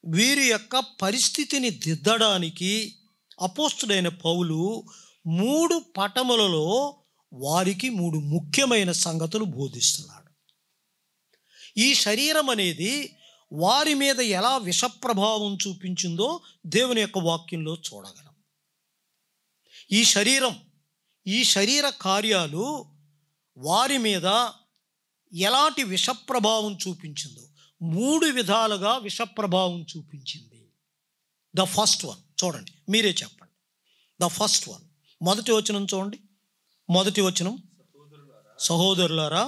వీరి యొక్క పరిస్థితిని దిద్దడానికి అపోస్తుడైన పౌలు 3 పటములలో వారికి 3 ముఖ్యమైన సంగతులు బోధిస్తున్నాడు. ఈ శరీరం అనేది వారి మీద ఎలా విషప్రభావం చూపించిందో దేవుని యొక్క వాక్యంలో చూడగలం. ఈ శరీర కార్యాలు వారి మీద ఎలాంటి విషప్రభావం చూపించిందో 3 విధాలుగా విషప్రభావం చూపించింది. ద ఫస్ట్ వన్ చూడండి, మీరే చెప్పండి. ద ఫస్ట్ వన్, మొదటి వచనం చూడండి. మొదటి వచనం, సహోదరులారా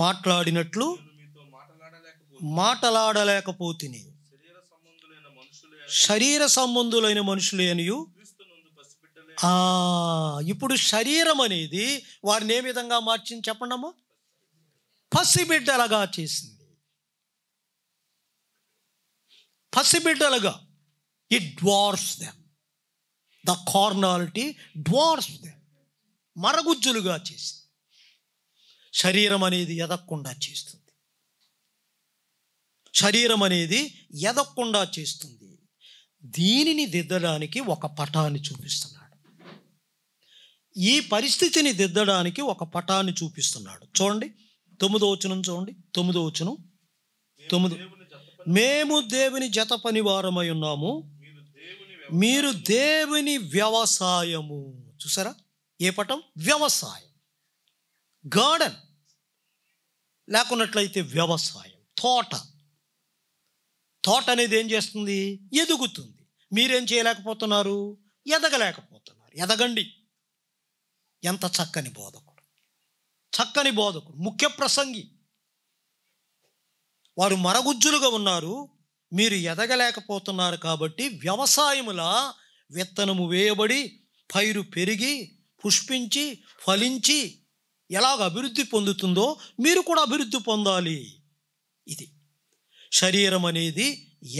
మాట్లాడినట్లు మాట్లాడలేకపోతిని, శరీర సంబంధులైన మనుషులే అనియు. ఇప్పుడు శరీరం అనేది వారిని ఏ విధంగా మార్చింది చెప్పండి అమ్మా? పసిబిడ్డలుగా చేసింది. పసిబిడ్డలుగా. It dwarfs them. The carnality dwarfs them. మరగుజ్జులుగా చేసింది. శరీరం అనేది ఎదగకుండా చేస్తుంది. దీనిని దిద్దడానికి ఒక పటాన్ని చూపిస్తున్నాడు. ఈ పరిస్థితిని దిద్దడానికి ఒక పటాన్ని చూపిస్తున్నాడు. చూడండి, 9వ వచనం చూడండి. 9వ వచనం. 9. మేము దేవుని జత పని వారమై ఉన్నాము, మీరు దేవుని వ్యవసాయము. చూసారా? ఏ పటం? వ్యవసాయం. గార్డెన్ లేకున్నట్లయితే వ్యవసాయం, తోట. తోట అనేది ఏం చేస్తుంది? ఎదుగుతుంది. మీరేం చేయలేకపోతున్నారు? ఎదగలేకపోతున్నారు. ఎదగండి. ఎంత చక్కని బోధకుడు, చక్కని బోధకుడు, ముఖ్య ప్రసంగి. వారు మరగుజ్జులుగా ఉన్నారు, మీరు ఎదగలేకపోతున్నారు. కాబట్టి వ్యవసాయములా విత్తనము వేయబడి పైరు పెరిగి పుష్పించి ఫలించి ఎలాగ అభివృద్ధి పొందుతుందో మీరు కూడా అభివృద్ధి పొందాలి. ఇది శరీరం అనేది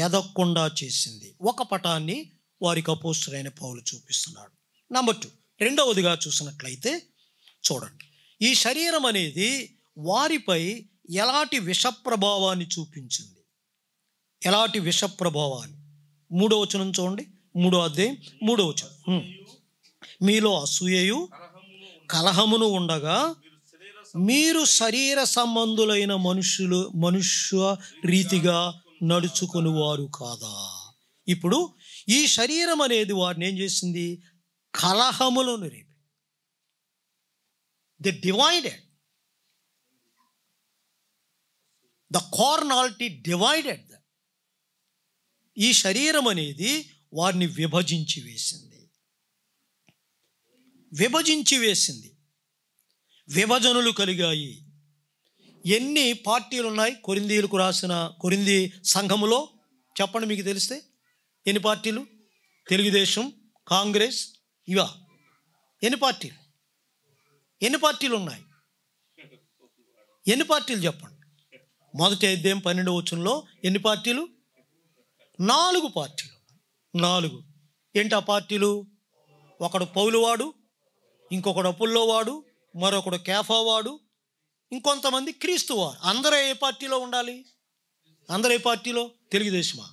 ఎదగకుండా చేసింది. ఒక పటాన్ని వారికి అపోస్తలుడైన పౌలు చూపిస్తున్నాడు. నంబర్ 2, రెండవదిగా చూసినట్లయితే చూడండి, ఈ శరీరం అనేది వారిపై ఎలాంటి విష ప్రభావాన్ని చూపించింది. ఎలాంటి విష ప్రభావాన్ని? 3వ వచనం చూడండి. 3వ అధ్యాయం 3వ వచనం. మీలో అసూయయు కలహమును ఉండగా మీరు శరీర సంబంధులైన మనుష్య రీతిగా నడుచుకుని వారు కాదా? ఇప్పుడు ఈ శరీరం అనేది వారిని ఏం చేసింది? కలహములను రేపి. The divided, the carnality divided. ఈ శరీరం అనేది వారిని విభజించి వేసింది. విభజనలు కలిగాయి. ఎన్ని పార్టీలు ఉన్నాయి కొరింథీయులకు రాసిన కొరింథీ సంఘములో? చెప్పండి, మీకు తెలిస్తే. ఎన్ని పార్టీలు? తెలుగుదేశం, కాంగ్రెస్, ఇవా? ఎన్ని పార్టీలు ఉన్నాయి? ఎన్ని పార్టీలు చెప్పండి. మొదటి అధ్యాయం 12వ వచనంలో ఎన్ని పార్టీలు? 4 పార్టీలు. 4. ఏంటి ఆ పార్టీలు? ఒకడు పౌలువాడు, ఇంకొకడు అపుల్లోవాడు, మరొకడు కేఫావాడు, ఇంకొంతమంది క్రీస్తువారు. అందరూ ఏ పార్టీలో ఉండాలి? అందరూ ఏ పార్టీలో? తెలుగుదేశమా?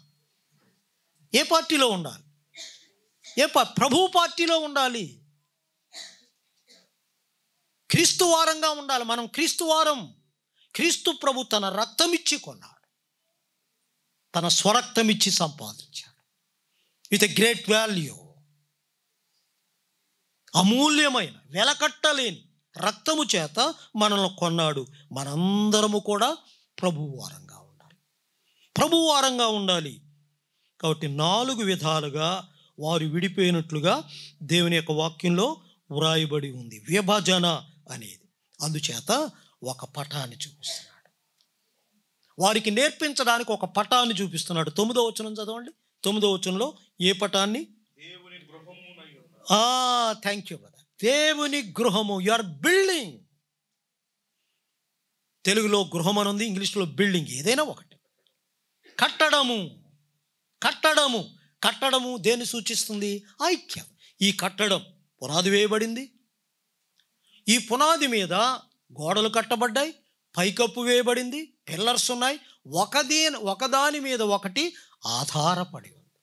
ఏ పార్టీలో ఉండాలి? ప్రభు పార్టీలో ఉండాలి. క్రీస్తువారంగా ఉండాలి. మనం క్రీస్తువారం. క్రీస్తు ప్రభు తన రక్తమిచ్చి కొన్నాడు, తన స్వరక్తమిచ్చి సంపాదించాడు. With a great value. అమూల్యమైన వెలకట్టలేని రక్తము చేత మనల్ని కొన్నాడు. మనందరము కూడా ప్రభువారంగా ఉండాలి. కాబట్టి 4 విధాలుగా వారు విడిపోయినట్లుగా దేవుని యొక్క వాక్యంలో వ్రాయబడి ఉంది విభజన అనేది. అందుచేత ఒక పటాన్ని చూపిస్తున్నాడు, వారికి నేర్పించడానికి ఒక పటాన్ని చూపిస్తున్నాడు. 9వ వచనం చదవండి. 9వ వచనంలో ఏ పటాన్ని? Thank you brother. దేవుని గృహము. You are building. తెలుగులో గృహం అని ఉంది, ఇంగ్లీష్లో బిల్డింగ్. ఏదైనా ఒకటి. కట్టడము దేన్ని సూచిస్తుంది? ఐక్యం. ఈ కట్టడం పునాది వేయబడింది. ఈ పునాది మీద గోడలు కట్టబడ్డాయి, పైకప్పు వేయబడింది, పిల్లర్స్ ఉన్నాయి. ఒకదాని మీద ఒకటి ఆధారపడి ఉంది.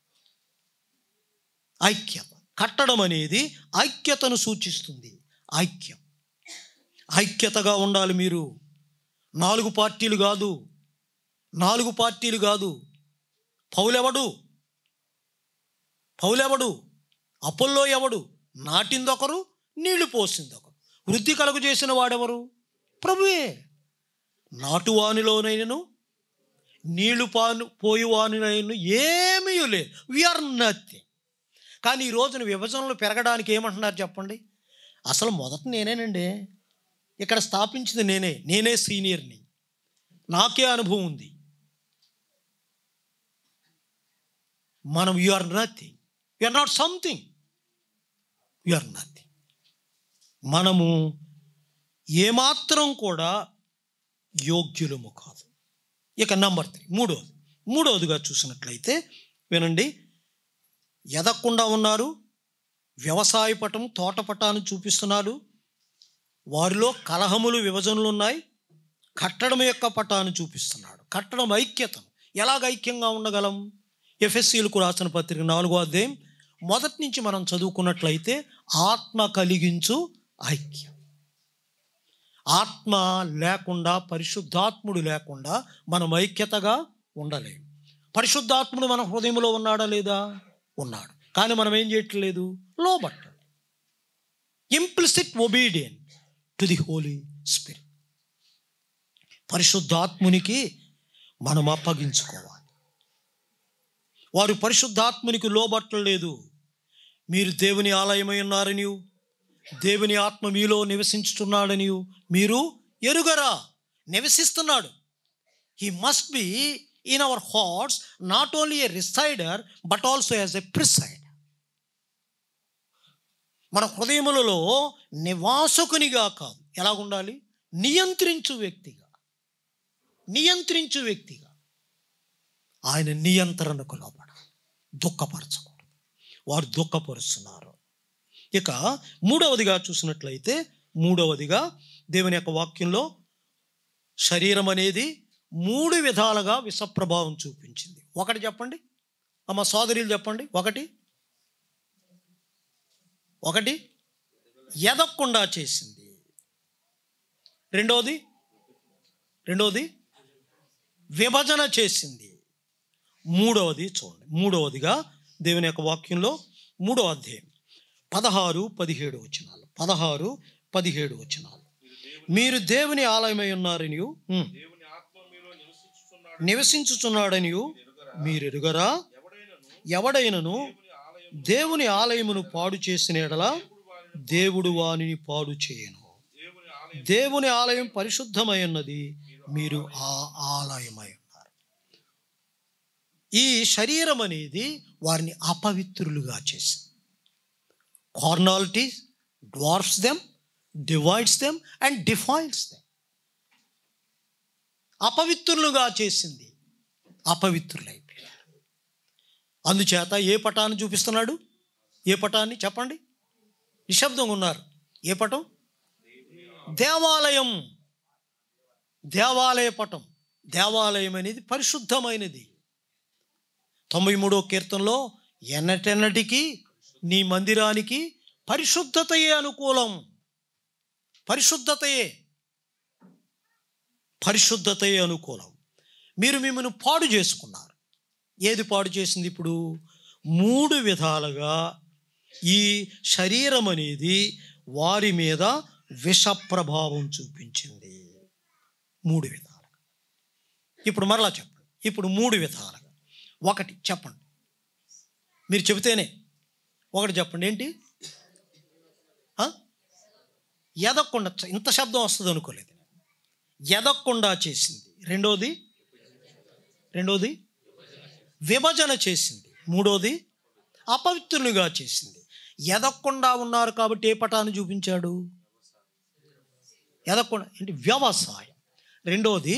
ఐక్యత. కట్టడం అనేది ఐక్యతను సూచిస్తుంది. ఐక్యతగా ఉండాలి మీరు. 4 పార్టీలు కాదు. పౌలెవడు? అపోల్లో ఎవడు? నాటిందొకరు, నీళ్లు పోసిందొకరు. వృద్ధి కలుగు చేసిన వాడెవరు? ప్రభువే. నాటువానిలోనైనను నీళ్లు పోయువానినైనా ఏమీ లేదు. We are nothing. కానీ ఈ రోజున విభజనలు పెరగడానికి ఏమంటున్నారు చెప్పండి? అసలు మొదట నేనేనండి, ఇక్కడ స్థాపించింది నేనే సీనియర్ని, నాకే అనుభవం ఉంది. మనం you are nothing, you are not something, you are nothing. మనము ఏమాత్రం కూడా యోగ్యులము కాదు. ఇక నంబర్ 3, మూడవదిగా చూసినట్లయితే వినండి, ఎదగకుండా ఉన్నారు. వ్యవసాయ పటం, తోట పటాన్ని చూపిస్తున్నాడు. వారిలో కలహములు, విభజనలు ఉన్నాయి. కట్టడం యొక్క పటాన్ని చూపిస్తున్నాడు. కట్టడం ఐక్యతను. ఎలాగ ఐక్యంగా ఉండగలం? ఎఫెసీయులకు రాసిన పత్రిక 4వ అధ్యాయం మొదటి నుంచి మనం చదువుకున్నట్లయితే ఆత్మ కలిగించు ఐక్యం. ఆత్మ లేకుండా, పరిశుద్ధాత్ముడు లేకుండా మనం ఐక్యతగా ఉండలేము. పరిశుద్ధాత్ముడు మన హృదయంలో ఉన్నాడా లేదా? ఉన్నాడు. కానీ మనం ఏం చేయట్లేదు? లోబట్ట. Implicit obedient to the Holy Spirit. పరిశుద్ధాత్మునికి మనం అప్పగించుకోవాలి. వారు పరిశుద్ధాత్మునికి లోబట్టలేదు. మీరు దేవుని ఆలయమై ఉన్నారని, దేవుని ఆత్మ మీలో నివసించుతున్నాడని మీరు ఎరుగరా? నివసిస్తున్నాడు. He must be in our hearts, not only a resider but also as a presider. మన హృదయములలో నివాసకునిగా కాదు, ఎలాగుండాలి? నియంత్రించు వ్యక్తిగా. నియంత్రించు వ్యక్తిగా. ఆయన నియంత్రణకు లోపడాలి. దుఃఖపరచకూడదు. వారు దుఃఖపరుస్తున్నారు. ఇక మూడవదిగా చూసినట్లయితే, మూడవదిగా దేవుని యొక్క వాక్యంలో శరీరం అనేది 3 విధాలుగా విషప్రభావం చూపించింది. ఒకటి చెప్పండి అమ్మ, సోదరులు చెప్పండి. ఒకటి ఎదగకుండా చేసింది. రెండవది విభజన చేసింది. మూడవది చూడండి. మూడవదిగా దేవుని యొక్క వాక్యంలో 3వ అధ్యాయం 16-17 వచనాలు. 16-17 వచనాలు. మీరు దేవుని ఆలయమై ఉన్నారని, నివసించుచున్నాడని మీరు ఎరుగరా? ఎవడైనను దేవుని ఆలయమును పాడు చేసిన ఎడల దేవుడు వానిని పాడు చేయను. దేవుని ఆలయం పరిశుద్ధమై ఉన్నది, మీరు ఆ ఆలయమై ఉన్నారు. ఈ శరీరం అనేది వారిని అపవిత్రులుగా చేసింది. Carnality dwarfs them, divides them and defiles them. అపవిత్రులుగా చేసింది. అపవిత్రులైపోయారు. అందుచేత ఏ పటాన్ని చూపిస్తున్నాడు? ఏ పటాన్ని చెప్పండి? నిశ్శబ్దంగా ఉన్నారు. ఏ పటం? దేవాలయం. దేవాలయ పటం. దేవాలయం అనేది పరిశుద్ధమైనది. 93వ కీర్తనలో ఎన్నటెన్నటికీ నీ మందిరానికి పరిశుద్ధతయే అనుకూలం. పరిశుద్ధతయే అనుకూలం. మీరు మిమ్మల్ని పాడు చేసుకున్నారు. ఏది పాడు చేసింది? ఇప్పుడు 3 విధాలుగా ఈ శరీరం అనేది వారి మీద విష ప్రభావం చూపించింది. 3 విధాలుగా. ఇప్పుడు మరలా చెప్పండి. ఇప్పుడు 3 విధాలుగా. ఒకటి చెప్పండి, మీరు చెబితేనే. ఒకటి చెప్పండి. ఏంటి? ఎదగకుండా. ఇంత శబ్దం వస్తుంది అనుకోలేదు. ఎదగకుండా చేసింది. రెండోది విభజన చేసింది. మూడోది అపవిత్రులుగా చేసింది. ఎదగకుండా ఉన్నారు కాబట్టి ఏ పటాన్ని చూపించాడు? ఎదగకుండా ఏంటి? వ్యవసాయం. రెండోది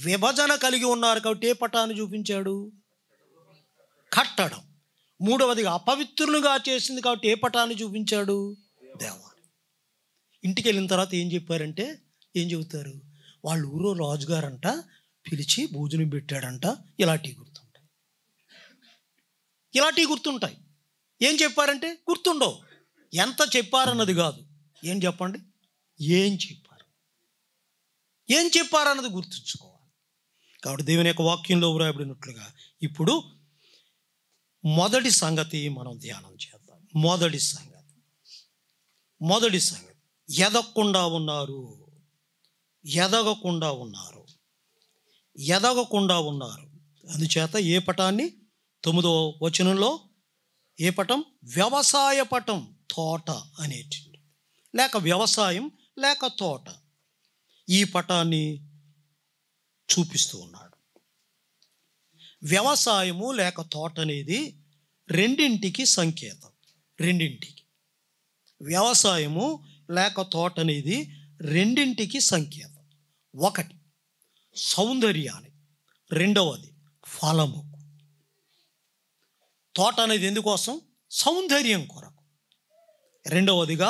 విభజన కలిగి ఉన్నారు కాబట్టి ఏ పటాన్ని చూపించాడు? కట్టడం. మూడవదిగా అపవిత్రులుగా చేసింది కాబట్టి ఏ పటాన్ని చూపించాడు? దేవాలయం. ఇంటికి వెళ్ళిన తర్వాత ఏం చెప్పారంటే, ఏం చెబుతారు? వాళ్ళ ఊరో రాజుగారంట పిలిచి భోజనం పెట్టాడంట. ఇలాంటివి గుర్తుంటాయి. ఏం చెప్పారంటే గుర్తుండవు. ఎంత చెప్పారన్నది కాదు. ఏం చెప్పండి? ఏం చెప్పారన్నది గుర్తుంచుకోవాలి. కాబట్టి దేవుని యొక్క వాక్యంలో వ్రాయబడినట్లుగా ఇప్పుడు మొదటి సంగతి మనం ధ్యానం చేద్దాం. మొదటి సంగతి ఎదగకుండా ఉన్నారు. అందుచేత ఏ పటాన్ని? 9వ వచనంలో ఏ పటం? వ్యవసాయ పటం. తోట అనేటి, లేక వ్యవసాయం లేక తోట, ఈ పటాన్ని చూపిస్తూ ఉన్నాడు. వ్యవసాయము లేక తోట అనేది రెండింటికి సంకేతం. వ్యవసాయము లేక తోట అనేది రెండింటికి సంకేతం. ఒకటి సౌందర్యానికి, రెండవది ఫలము. తోట అనేది ఎందుకోసం? సౌందర్యం కొరకు. రెండవదిగా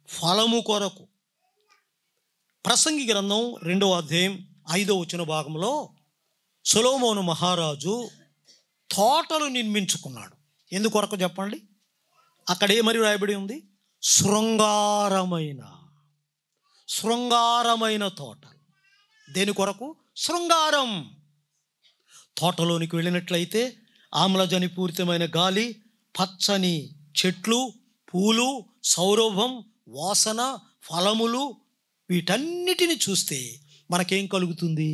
ఫలము కొరకు. ప్రసంగి గ్రంథం 2వ అధ్యాయం 5వ వచన భాగంలో సొలొమోను మహారాజు తోటలు నిర్మించుకున్నాడు. ఎందుకొరకు చెప్పండి? అక్కడ ఏమని రాయబడి ఉంది? శృంగారమైన తోట. దేని కొరకు? శృంగారం. తోటలోనికి వెళ్ళినట్లయితే ఆమ్లజనిపూరితమైన గాలి, పచ్చని చెట్లు, పూలు, సౌరభం, వాసన, ఫలములు, వీటన్నిటిని చూస్తే మనకేం కలుగుతుంది?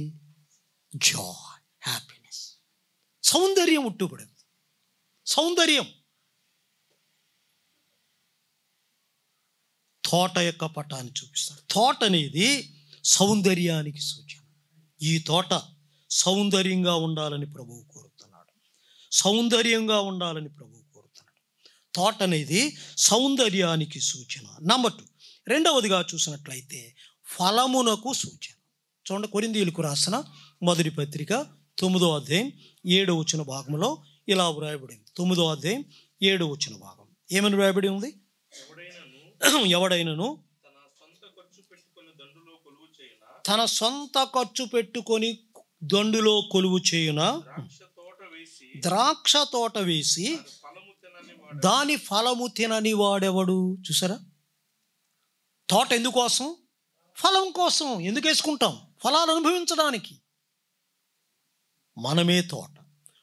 జాయ్, హ్యాపీనెస్, సౌందర్యం ఉట్టుపడింది. సౌందర్యం. తోట యొక్క పటాన్ని చూపిస్తారు. తోట అనేది సౌందర్యానికి సూచన. ఈ తోట సౌందర్యంగా ఉండాలని ప్రభువు కోరుతున్నాడు. సౌందర్యంగా ఉండాలని ప్రభువు కోరుతున్నాడు. తోట అనేది సౌందర్యానికి సూచన. నంబర్ 2, రెండవదిగా చూసినట్లయితే ఫలమునకు సూచన. చూడండి, కొరింథీయులకు రాసిన మొదటి పత్రిక 9వ అధ్యాయం 7వ వచన భాగంలో ఇలా వ్రాయబడింది. 9వ అధ్యాయం 7వ వచన భాగం ఏమని వ్రాయబడి ఉంది? ఎవడైనను తన సొంత ఖర్చు పెట్టుకొని దండులో కొలువు చేయున, ద్రాక్ష తోట వేసి దాని ఫలము తినని వాడెవడు? చూసారా? తోట ఎందుకోసం? ఫలం కోసం. ఎందుకు వేసుకుంటాం? ఫలాలు అనుభవించడానికి. మనమే తోట.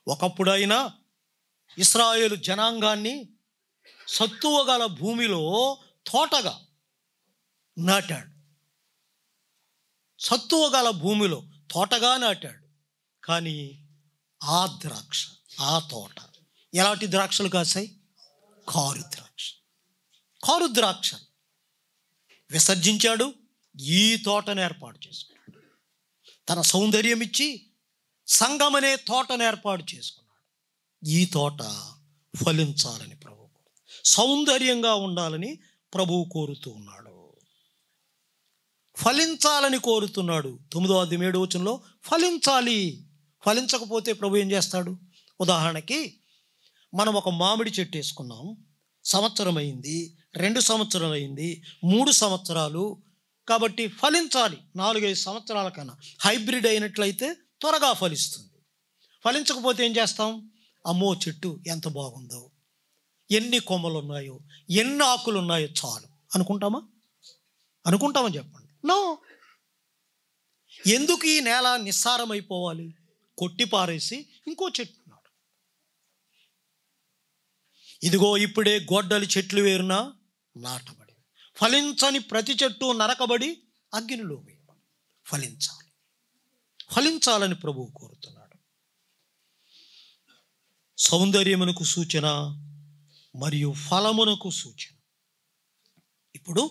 ఒకప్పుడైనా ఇశ్రాయేలు జనాంగాన్ని సత్తువ గల భూమిలో తోటగా నాటాడు. సత్తువ గల భూమిలో తోటగా నాటాడు. కానీ ఆ ద్రాక్ష, ఆ తోట ఎలాంటి ద్రాక్షలు కాసాయి? కారు ద్రాక్ష. కారు ద్రాక్ష విసర్జించాడు. ఈ తోటను ఏర్పాటు చేసుకున్నాడు. తన సౌందర్యం ఇచ్చి సంఘమనే తోటను ఏర్పాటు చేసుకున్నాడు. ఈ తోట ఫలించాలని ప్రభువు, సౌందర్యంగా ఉండాలని ప్రభువు కోరుతూ ఉన్నాడు. ఫలించాలని కోరుతున్నాడు. 9వ అధ్యాయం 7వ వచనంలో ఫలించాలి. ఫలించకపోతే ప్రభు ఏం చేస్తాడు? ఉదాహరణకి మనం ఒక మామిడి చెట్టు వేసుకున్నాం. సంవత్సరం అయింది, 2 సంవత్సరాలు అయింది, 3 సంవత్సరాలు. కాబట్టి ఫలించాలి. 4-5 సంవత్సరాల కన్నా హైబ్రిడ్ అయినట్లయితే త్వరగా ఫలిస్తుంది. ఫలించకపోతే ఏం చేస్తాం? అమ్మో, చెట్టు ఎంత బాగుందో, ఎన్ని కొమ్మలు ఉన్నాయో, ఎన్ని ఆకులు ఉన్నాయో చాలు అనుకుంటామా? అనుకుంటామా చెప్పండి? నో. ఎందుకు ఈ నేల నిస్సారమైపోవాలి? కొట్టి పారేసి ఇంకో చెట్టు నాడు. ఇదిగో ఇప్పుడే గొడ్డలి చెట్లు వేరున నాటబడి, ఫలించని ప్రతి చెట్టు నరకబడి అగ్నిలో వేయబడి. ఫలించాలి. ఫలించాలని ప్రభువు కోరుతున్నాడు. సౌందర్యమునకు సూచన మరియు ఫలమునకు సూచన. ఇప్పుడు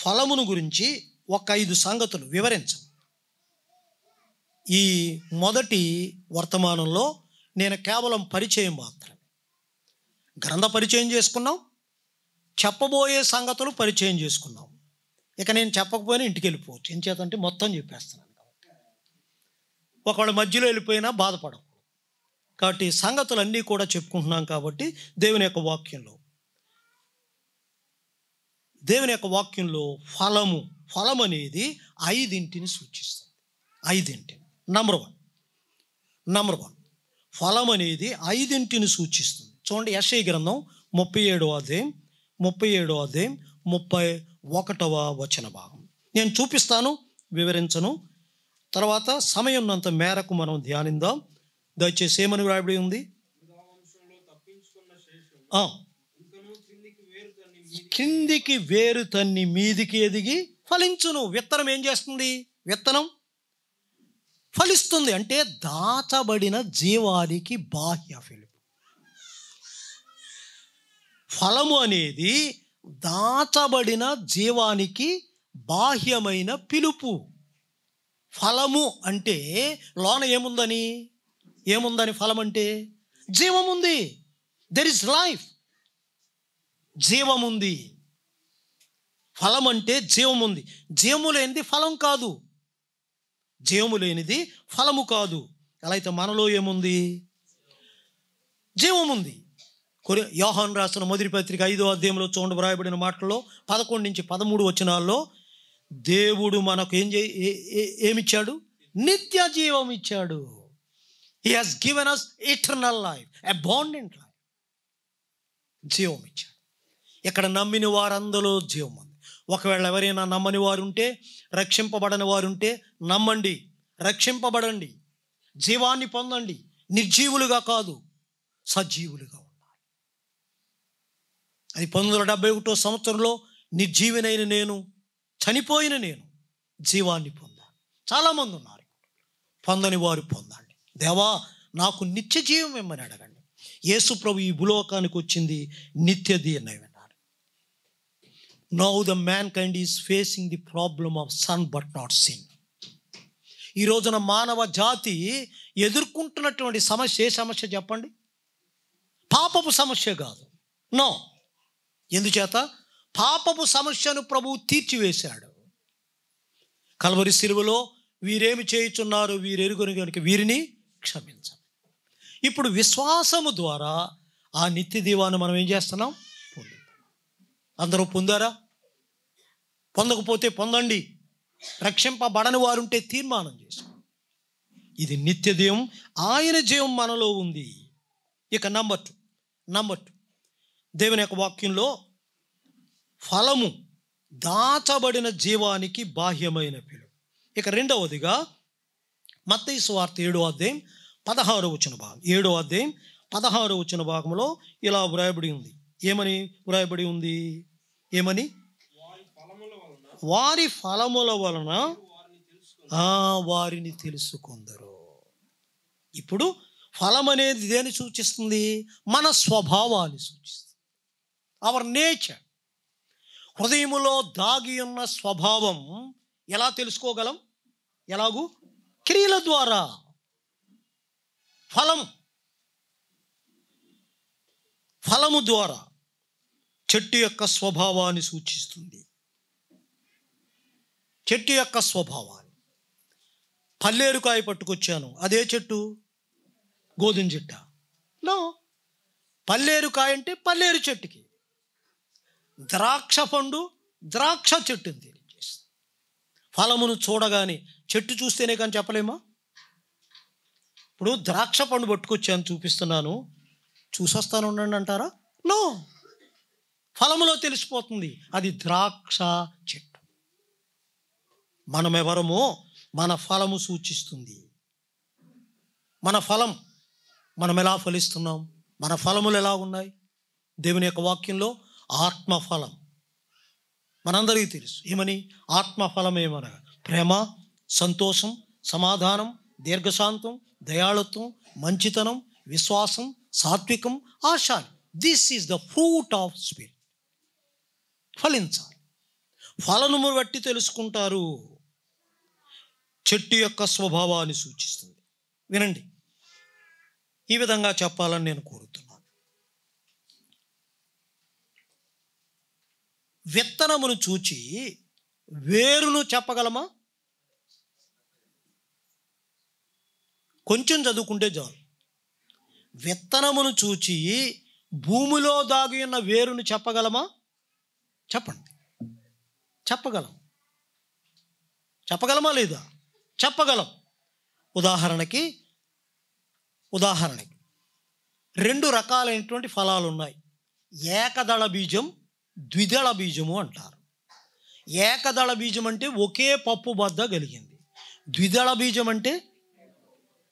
ఫలమును గురించి ఒక 5 సంగతులు వివరించం. ఈ మొదటి వర్తమానంలో నేను కేవలం పరిచయం మాత్రమే. గ్రంథ పరిచయం చేసుకున్నాం, చెప్పబోయే సంగతులు పరిచయం చేసుకున్నాం. ఇక నేను చెప్పకపోయినా ఇంటికి వెళ్ళిపోవచ్చు. ఏం చేతంటే మొత్తం చెప్పేస్తున్నాను కాబట్టి. ఒకవేళ మధ్యలో వెళ్ళిపోయినా బాధపడకూడదు. కాబట్టి సంగతులన్నీ కూడా చెప్పుకుంటున్నాం. కాబట్టి దేవుని యొక్క వాక్యంలో ఫలం అనేది 5 సూచిస్తుంది. 5. నంబర్ 1 ఫలం అనేది 5 సూచిస్తుంది. చూడండి, యెషయా గ్రంథం 37వ అధ్యాయం 31వ వచన భాగం నేను చూపిస్తాను, వివరించను. తర్వాత సమయం ఉన్నంత మేరకు మనం ధ్యానిద్దాం. దయచేసి ఏమని వ్రాయబడి ఉంది? కిందికి వేరు తన్ని మీదికి ఎదిగి ఫలించును. విత్తనం ఏం చేస్తుంది? విత్తనం ఫలిస్తుంది. అంటే దాచబడిన జీవానికి బాహ్య పిలుపు. ఫలము అనేది దాచబడిన జీవానికి బాహ్యమైన పిలుపు. ఫలము అంటే లోన ఏముందని ఫలం అంటే జీవం ఉంది. There is life. జీవం ఉంది. ఫలం అంటే జీవం ఉంది. జీవము లేనిది ఫలం కాదు. జీవము లేనిది ఫలము కాదు. ఎలా అయితే మనలో ఏముంది? జీవం ఉంది. యోహాను రాసిన మొదటి పత్రిక 5వ అధ్యాయంలో చూడండి, వ్రాయబడిన మాటల్లో 11-13 వచనాల్లో దేవుడు మనకు ఏమిచ్చాడు? నిత్య జీవం ఇచ్చాడు. He has given us eternal life, abundant life. జీవం ఇచ్చాడు. ఇక్కడ నమ్మిన వారందరూ జీవం ఉంది. ఒకవేళ ఎవరైనా నమ్మని వారు ఉంటే, రక్షింపబడని వారు ఉంటే నమ్మండి, రక్షింపబడండి, జీవాన్ని పొందండి. నిర్జీవులుగా కాదు, సజీవులుగా ఉండాలి. అది 1971 సంవత్సరంలో నిర్జీవినైన నేను, చనిపోయిన నేను జీవాన్ని పొందాను. చాలామంది ఉన్నారు, పొందని వారు పొందండి. దేవా నాకు నిత్య జీవం ఇమ్మని అడగండి. యేసు ప్రభు ఈ భూలోకానికి వచ్చింది నిత్య దీవెన. Now the mankind is facing the problem of sun but not sin. ఈ రోజున మానవ జాతి ఎదుర్కొంటున్నటువంటి సమస్య ఏ సమస్య చెప్పండి? పాపపు సమస్య కాదు. నో. ఎందుచేత? పాపపు సమస్యను ప్రభువు తీర్చివేశాడు. కల్వరి శిలువలో వీరేమి చేయుచున్నారు, వీరెరుగని కనుక వీరిని క్షమించండి. ఇప్పుడు విశ్వాసము ద్వారా ఆ నిత్య దీవాన్ని మనం ఏం చేస్తున్నాం? అందరూ పొందారా? పొందకపోతే పొందండి. రక్షింపబడని వారుంటే తీర్మానం చేసుకోండి. ఇది నిత్య జీవం, ఆయన జీవం మనలో ఉంది. ఇక నంబర్ టూ, దేవుని యొక్క వాక్యంలో ఫలము దాచబడిన జీవానికి బాహ్యమైన పిలుపు. ఇక రెండవదిగా మత్తయి సువార్త 7వ అధ్యాయం 16వ వచన భాగం, 7వ అధ్యాయం 16వ వచన భాగంలో ఇలా వ్రాయబడి ఉంది. ఏమని వ్రాయబడి ఉంది? ఏమని? వారి ఫలముల వలన వారిని తెలుసుకుందరు. ఇప్పుడు ఫలం అనేది దేని సూచిస్తుంది? మన స్వభావాన్ని సూచిస్తుంది. Hour nature. హృదయములో దాగి ఉన్న స్వభావం ఎలా తెలుసుకోగలం? ఎలాగూ? క్రియల ద్వారా. ఫలము ద్వారా చెట్టు యొక్క స్వభావాన్ని సూచిస్తుంది. చెట్టు యొక్క స్వభావాన్ని. పల్లేరుకాయ పట్టుకొచ్చాను, అదే చెట్టు? గోధుమ చెట్ట? నో. పల్లేరుకాయ అంటే పల్లేరు చెట్టుకి, ద్రాక్ష పండు ద్రాక్ష చెట్టుని తెలియజేస్తుంది. ఫలమును చూడగానే, చెట్టు చూస్తేనే కానీ చెప్పలేమా? ఇప్పుడు ద్రాక్ష పండు పట్టుకొచ్చాను, చూపిస్తున్నాను, చూసొస్తాను ఉండండి అంటారా? నో. ఫలములో తెలిసిపోతుంది అది ద్రాక్ష చెట్టు. మనమెవరమో మన ఫలము సూచిస్తుంది. మన ఫలం, మనం ఎలా ఫలిస్తున్నాం, మన ఫలములు ఎలా ఉన్నాయి? దేవుని యొక్క వాక్యంలో ఆత్మఫలం మనందరికీ తెలుసు. ఏమని? ఆత్మఫలం ఏమనగా ప్రేమ, సంతోషం, సమాధానం, దీర్ఘశాంతం, దయాళుత్వం, మంచితనం, విశ్వాసం, సాత్వికం, ఆశ. This is the fruit of spirit. ఫలించాలి. ఫలమును బట్టి తెలుసుకుంటారు. చెట్టు యొక్క స్వభావాన్ని సూచిస్తుంది. వినండి, ఈ విధంగా చెప్పాలని నేను కోరుతున్నాను. విత్తనమును చూచి వేరును చెప్పగలమా? కొంచెం చదువుకుంటే చాలు. విత్తనమును చూచి భూమిలో దాగి ఉన్న వేరును చెప్పగలమా? చెప్పండి. చెప్పగలమా లేదా? చెప్పగలం. ఉదాహరణకి 2 రకాలైనటువంటి ఫలాలు ఉన్నాయి. ఏకదళ బీజం, ద్విదళ బీజము అంటారు. ఏకదళ బీజం అంటే ఒకే పప్పు బద్ద కలిగింది. ద్విదళ బీజం అంటే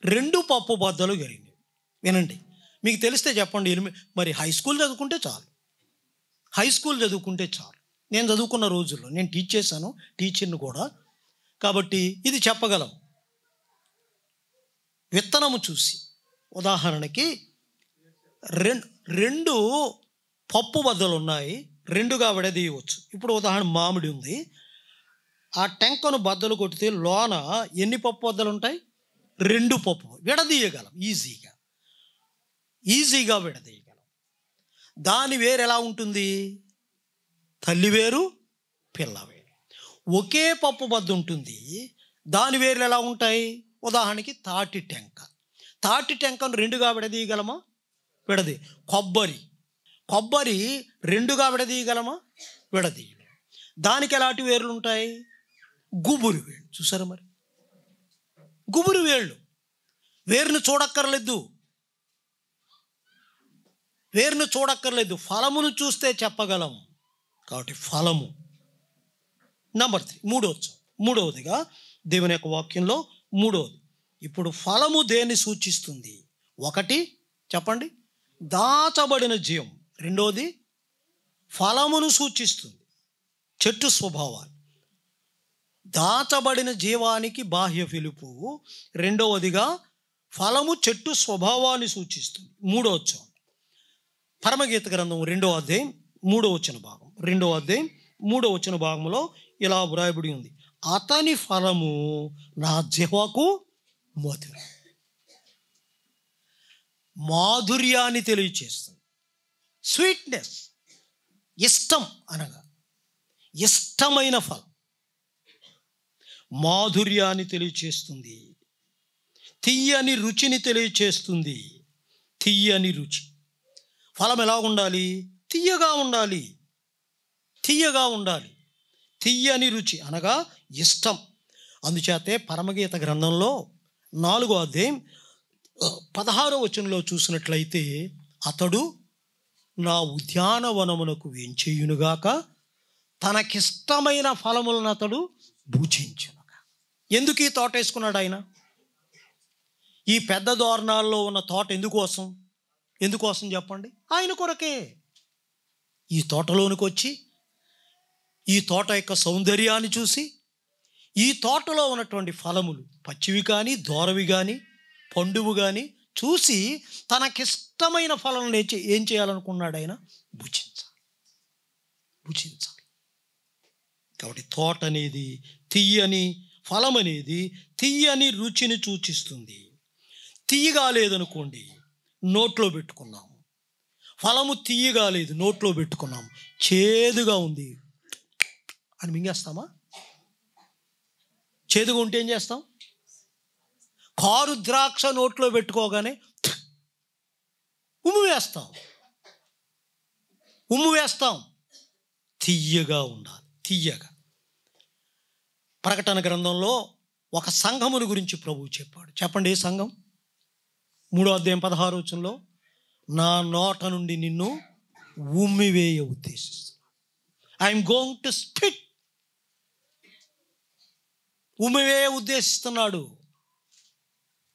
2 పప్పు బద్దలు కలిగింది. వినండి, మీకు తెలిస్తే చెప్పండి. మరి హై స్కూల్ చదువుకుంటే చాలు. నేను చదువుకున్న రోజుల్లో నేను టీచ్ చేశాను, టీచర్ని కూడా, కాబట్టి ఇది చెప్పగలం. విత్తనము చూసి, ఉదాహరణకి 2 పప్పు బద్దలు ఉన్నాయి, 2గా విడదీయవచ్చు. ఇప్పుడు ఉదాహరణ మామిడి ఉంది. ఆ టెంకను బద్దలు కొట్టితే లోన ఎన్ని పప్పు బద్దలు ఉంటాయి? 2 పప్పు. విడదీయగలం, ఈజీగా విడదీయగలం. దాని వేరు ఎలా ఉంటుంది? తల్లి వేరు, పిల్ల వేరు. ఒకే పప్పు బద్ద ఉంటుంది, దాని వేర్లు ఎలా ఉంటాయి? ఉదాహరణకి తాటి టెంకను 2గా విడదీయగలమా? కొబ్బరి 2గా విడదీయగలమా? విడదీయలేము. దానికి ఎలాంటి వేర్లు ఉంటాయి? గుబురు వేళ్ళు. చూసారా? మరి గుబురు వేళ్ళు, వేరును చూడక్కర్లేదు. వేరును చూడక్కర్లేదు, ఫలమును చూస్తే చెప్పగలం. కాబట్టి ఫలము. నెంబర్ 3 మూడవదిగా దేవుని యొక్క వాక్యంలో మూడవది. ఇప్పుడు ఫలము దేన్ని సూచిస్తుంది? ఒకటి చెప్పండి, దాచబడిన జీవం. రెండవది ఫలమును సూచిస్తుంది, చెట్టు స్వభావాలు. దాచబడిన జీవానికి బాహ్య పిలుపు. రెండవదిగా ఫలము చెట్టు స్వభావాన్ని సూచిస్తుంది. మూడవ పరమగీత గ్రంథం 2వ అధ్యాయం 3వ వచన భాగం. 2వ అధ్యాయం 3వ వచన భాగంలో ఇలా వ్రాయబడి ఉంది, అతని ఫలము నా జిహ్వకు మధురం. మాధుర్యాన్ని తెలియచేస్తుంది. స్వీట్నెస్, ఇష్టం అనగా ఇష్టమైన ఫలం. మాధుర్యాన్ని తెలియచేస్తుంది, తీయని రుచిని తెలియచేస్తుంది. తీయని రుచి. ఫలం ఎలా ఉండాలి? తీయగా ఉండాలి. తీయగా ఉండాలి. తీయని రుచి అనగా ఇష్టం. అందుచేతే పరమగీత గ్రంథంలో 4వ అధ్యాయం 16వ వచనంలో చూసినట్లయితే, అతడు నా ఉద్యానవనమునకు వేంచేయునుగాక, తనకిష్టమైన ఫలములను అతడు భుజించునుగా. ఎందుకు ఈ తోట వేసుకున్నాడు ఆయన? ఈ పెద్ద దోరణాల్లో ఉన్న తోట ఎందుకోసం చెప్పండి? ఆయన కొరకే. ఈ తోటలోనికి వచ్చి ఈ తోట యొక్క సౌందర్యాన్ని చూసి, ఈ తోటలో ఉన్నటువంటి ఫలములు పచ్చివి కానీ దోరవి కానీ పండువు కానీ చూసి తనకిష్టమైన ఫలం ఏం చేయాలనుకున్నాడు ఆయన? భుజించాలి. కాబట్టి తోట అనేది తీయని, ఫలం అనేది తీయని రుచిని సూచిస్తుంది. తీయగా లేదనుకోండి, నోట్లో పెట్టుకున్నాము. ఫలము తీయగా లేదు, నోట్లో పెట్టుకున్నాము, చేదుగా ఉంది అని మింగేస్తామా? చేదుగా ఉంటే ఏం చేస్తాం? కారు ద్రాక్ష నోట్లో పెట్టుకోగానే ఉమ్ము వేస్తాం. తీయగా ఉండాలి, తీయగా. ప్రకటన గ్రంథంలో ఒక సంఘమును గురించి ప్రభువు చెప్పాడు. చెప్పండి, ఏ సంఘం? 3వ అధ్యాయం 16వ వచనంలో, నా నోట నుండి నిన్ను ఉమ్మివేయ ఉద్దేశిస్తున్నాను. I'm going to spit. ఉమ్మివేయ ఉద్దేశిస్తున్నాడు.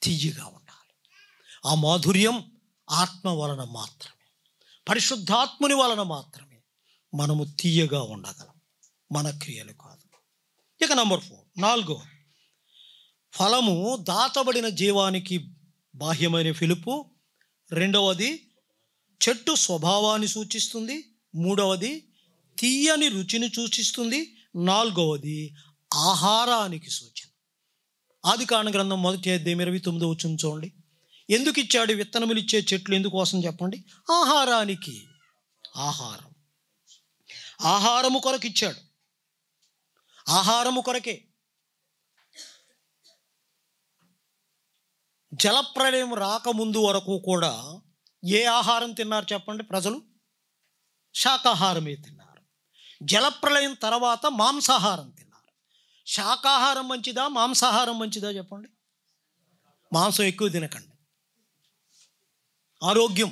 తీయగా ఉండాలి. ఆ మాధుర్యం ఆత్మ వలన మాత్రమే, పరిశుద్ధాత్ముని వలన మాత్రమే మనము తీయగా ఉండగలం, మన క్రియలు కాదు. ఇక నంబర్ 4 ఫలము దాచబడిన జీవానికి బాహ్యమైన పిలుపు. రెండవది చెట్టు స్వభావాన్ని సూచిస్తుంది. మూడవది తీయని రుచిని సూచిస్తుంది. నాలుగవది ఆహారానికి సూచన. ఆదికాండ గ్రంథం 1వ అధ్యాయం 29వ వచనం చూడండి. ఎందుకు ఇచ్చాడు విత్తనములు ఇచ్చే చెట్లు? ఎందుకోసం చెప్పండి? ఆహారానికి. ఆహారము కొరకు ఇచ్చాడు. ఆహారము కొరకే. జలప్రళయం రాకముందు వరకు కూడా ఏ ఆహారం తిన్నారు చెప్పండి? ప్రజలు శాకాహారమే తిన్నారు. జలప్రళయం తర్వాత మాంసాహారం తిన్నారు. శాకాహారం మంచిదా, మాంసాహారం మంచిదా చెప్పండి? మాంసం ఎక్కువ తినకండి, ఆరోగ్యం.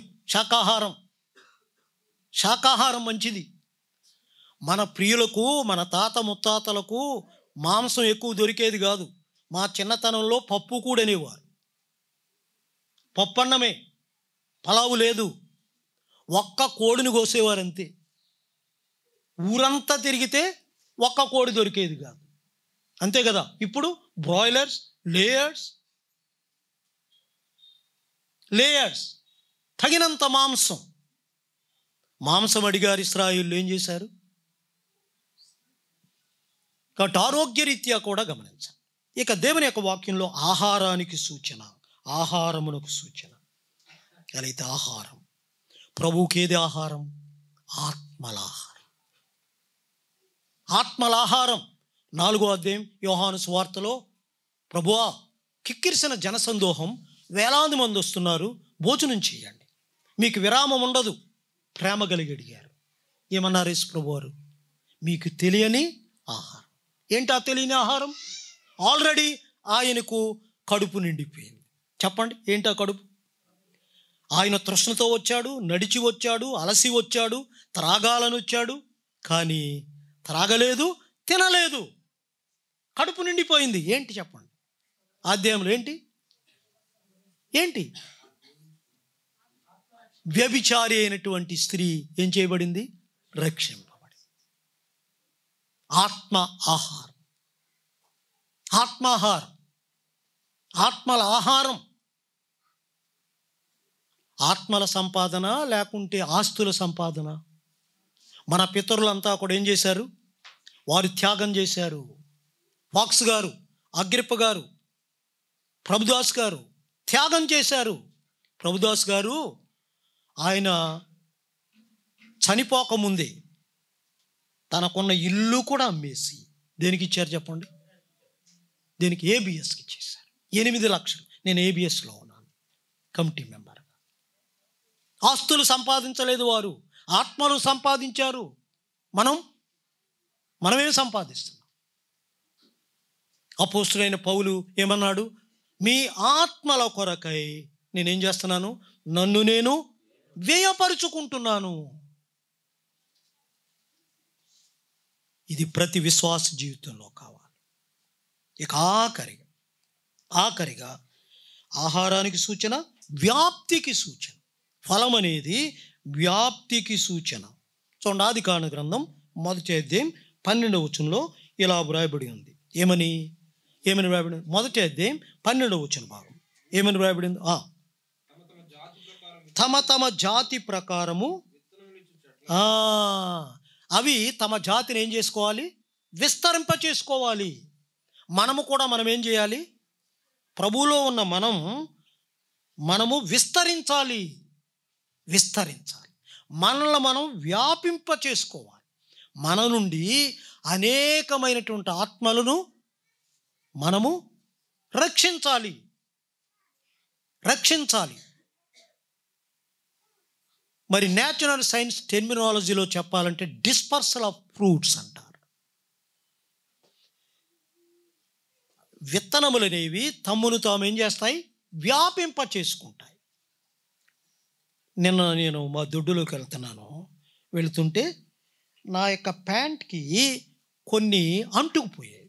శాకాహారం మంచిది. మన ప్రియులకు, మన తాత ముత్తాతలకు మాంసం ఎక్కువ దొరికేది కాదు. మా చిన్నతనంలో పప్పు కూడా అనేవారు. పప్పన్నమే, పలావు లేదు. ఒక్క కోడిని కోసేవారు అంతే. ఊరంతా తిరిగితే ఒక్క కోడి దొరికేది కాదు, అంతే కదా. ఇప్పుడు బ్రాయిలర్స్, లేయర్స్, తగినంత మాంసం అడిగారు ఇశ్రాయేలు. ఏం చేశారు? కాబట్టి ఆరోగ్యరీత్యా కూడా గమనించాలి. ఇక దేవుని యొక్క వాక్యంలో ఆహారానికి సూచన, ఆహారమునకు సూచన. అయితే ఆహారం, ప్రభువుకి ఏది ఆహారం? ఆత్మలాహారం. 4వ అధ్యాయం యోహాను సువార్తలో, ప్రభువా, కిక్కిరిసిన జనసందోహం, వేలాది మంది వస్తున్నారు, భోజనం చేయండి, మీకు విరామం ఉండదు, ప్రేమ కలిగి అడిగారు. ఏమన్నారు యేసు ప్రభువారు? మీకు తెలియని ఆహారం. ఏంటా తెలియని ఆహారం? ఆల్రెడీ ఆయనకు కడుపు నిండిపోయింది. చెప్పండి, ఏంటా కడుపు? ఆయన తృష్ణతో వచ్చాడు, నడిచి వచ్చాడు, అలసి వచ్చాడు, త్రాగాలని వచ్చాడు. కానీ త్రాగలేదు, తినలేదు, కడుపు నిండిపోయింది. ఏంటి చెప్పండి? అధ్యాయంలో ఏంటి వ్యభిచారి అయినటువంటి స్త్రీ ఏం చేయబడింది? రక్షింపబడింది. ఆత్మాహారం, ఆత్మల ఆహారం. ఆత్మల సంపాదన లేకుంటే ఆస్తుల సంపాదన. మన పితరులంతా కూడా ఏం చేశారు? వారు త్యాగం చేశారు. ఫాక్స్ గారు, అగ్రిప్ప గారు, ప్రభుదాస్ గారు త్యాగం చేశారు. ప్రభుదాస్ గారు ఆయన చనిపోకముందే తనకున్న ఇల్లు కూడా అమ్మేసి దేనికి ఇచ్చారు చెప్పండి? దేనికి? ఏబిఎస్కి ఇచ్చేశారు. 8 లక్షలు. నేను ఏబిఎస్లో ఉన్నాను, కమిటీ మెంబర్గా. ఆస్తులు సంపాదించలేదు వారు, ఆత్మలు సంపాదించారు. మనమేం సంపాదిస్తున్నాం? అపోస్తలుడైన పౌలు ఏమన్నాడు? మీ ఆత్మల కొరకై నేనేం చేస్తున్నాను? నన్ను నేను వ్యయపరుచుకుంటున్నాను. ఇది ప్రతి విశ్వాస జీవితంలో కావాలి. ఇక ఆఖరిగా ఆహారానికి సూచన, వ్యాప్తికి సూచన. ఫలం అనేది వ్యాప్తికి సూచన. చూడండి, ఆదికాండ గ్రంథం 1వ అధ్యాయం 12వ వచనంలో ఇలా వ్రాయబడి ఉంది. ఏమని వ్రాయబడింది? 1వ అధ్యాయం 12వ వచన భాగం ఏమని వ్రాయబడింది? తమ జాతి ప్రకారము అవి తమ జాతిని ఏం చేసుకోవాలి? విస్తరింప చేసుకోవాలి. మనం ఏం చేయాలి? ప్రభువులో ఉన్న మనము విస్తరించాలి. మనల్ని మనం వ్యాపింప చేసుకోవాలి. మన నుండి అనేకమైనటువంటి ఆత్మలను మనము రక్షించాలి. మరి న్యాచురల్ సైన్స్ టెర్మినాలజీలో చెప్పాలంటే డిస్పర్సల్ ఆఫ్ ఫ్రూట్స్ అంటారు. విత్తనములు అనేవి తమ్మును తాము ఏం చేస్తాయి? వ్యాపింప చేసుకుంటాయి. నిన్న నేను మా దొడ్డులోకి వెళుతుంటే నా యొక్క ప్యాంట్కి కొన్ని అంటుకుపోయాయి.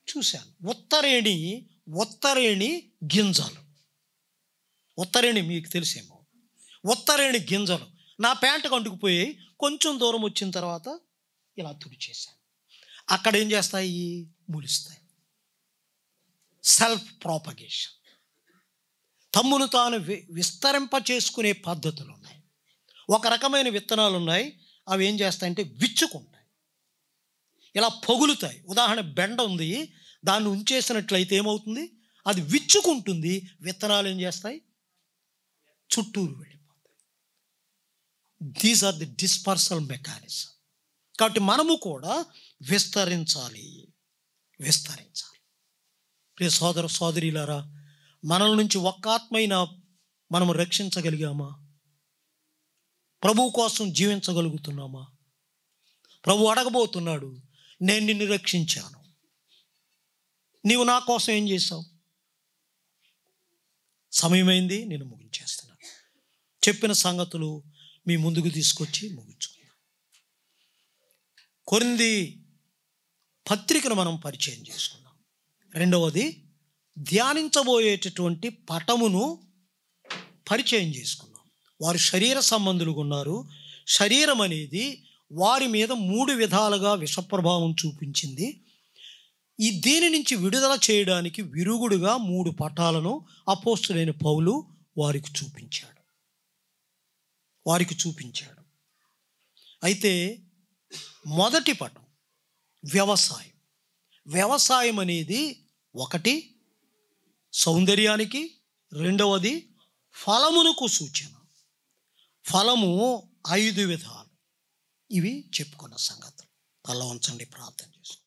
చూశాను. ఉత్తరేణి గింజలు. ఉత్తరేణి మీకు తెలిసేమో. ఉత్తరేణి గింజలు నా ప్యాంటుకు అంటుకుపోయాయి. కొంచెం దూరం వచ్చిన తర్వాత ఇలా తుడిచేశాను. అక్కడ ఏం చేస్తాయి? మొలుస్తాయి. Self propagation. తమ్మును తాను విస్తరింప చేసుకునే పద్ధతులు ఉన్నాయి. ఒక రకమైన విత్తనాలు ఉన్నాయి, అవి ఏం చేస్తాయంటే విచ్చుకుంటాయి, ఇలా పగులుతాయి. ఉదాహరణ, బెండ ఉంది, దాన్ని ఉంచేసినట్లయితే ఏమవుతుంది? అది విచ్చుకుంటుంది. విత్తనాలు ఏం చేస్తాయి? చుట్టూరు వెళ్ళిపోతాయి. These are the dispersal mechanism. కాబట్టి మనము కూడా విస్తరించాలి. ప్రియ సోదర సోదరీలారా, మనల నుంచి ఒక్క ఆత్మైనా మనము రక్షించగలిగామా? ప్రభు కోసం జీవించగలుగుతున్నామా? ప్రభు అడగబోతున్నాడు, నేను నిన్ను రక్షించాను, నీవు నా కోసం ఏం చేశావు? సమయమైంది, నేను ముగించేస్తున్నాను. చెప్పిన సంగతులు మీ ముందుకు తీసుకొచ్చి ముగించుకున్నాం. కొరింథీ పత్రికను మనం పరిచయం చేసుకున్నాం. రెండవది, ధ్యానించబోయేటటువంటి పటమును పరిచయం చేసుకున్నాం. వారు శరీర సంబంధులుగా ఉన్నారు. శరీరం అనేది వారి మీద 3 విధాలుగా విషప్రభావం చూపించింది. దీని నుంచి విడుదల చేయడానికి విరుగుడుగా 3 పటాలను అపోస్తలుడైన పౌలు వారికి చూపించాడు. అయితే మొదటి పటం వ్యవసాయం అనేది ఒకటి సౌందర్యానికి, రెండవది ఫలమునకు సూచన. ఫలము 5 విధాలు. ఇవి చెప్పుకున్న సంగతులు. తల వంచండి, ప్రార్థన చేసుకుంటాం.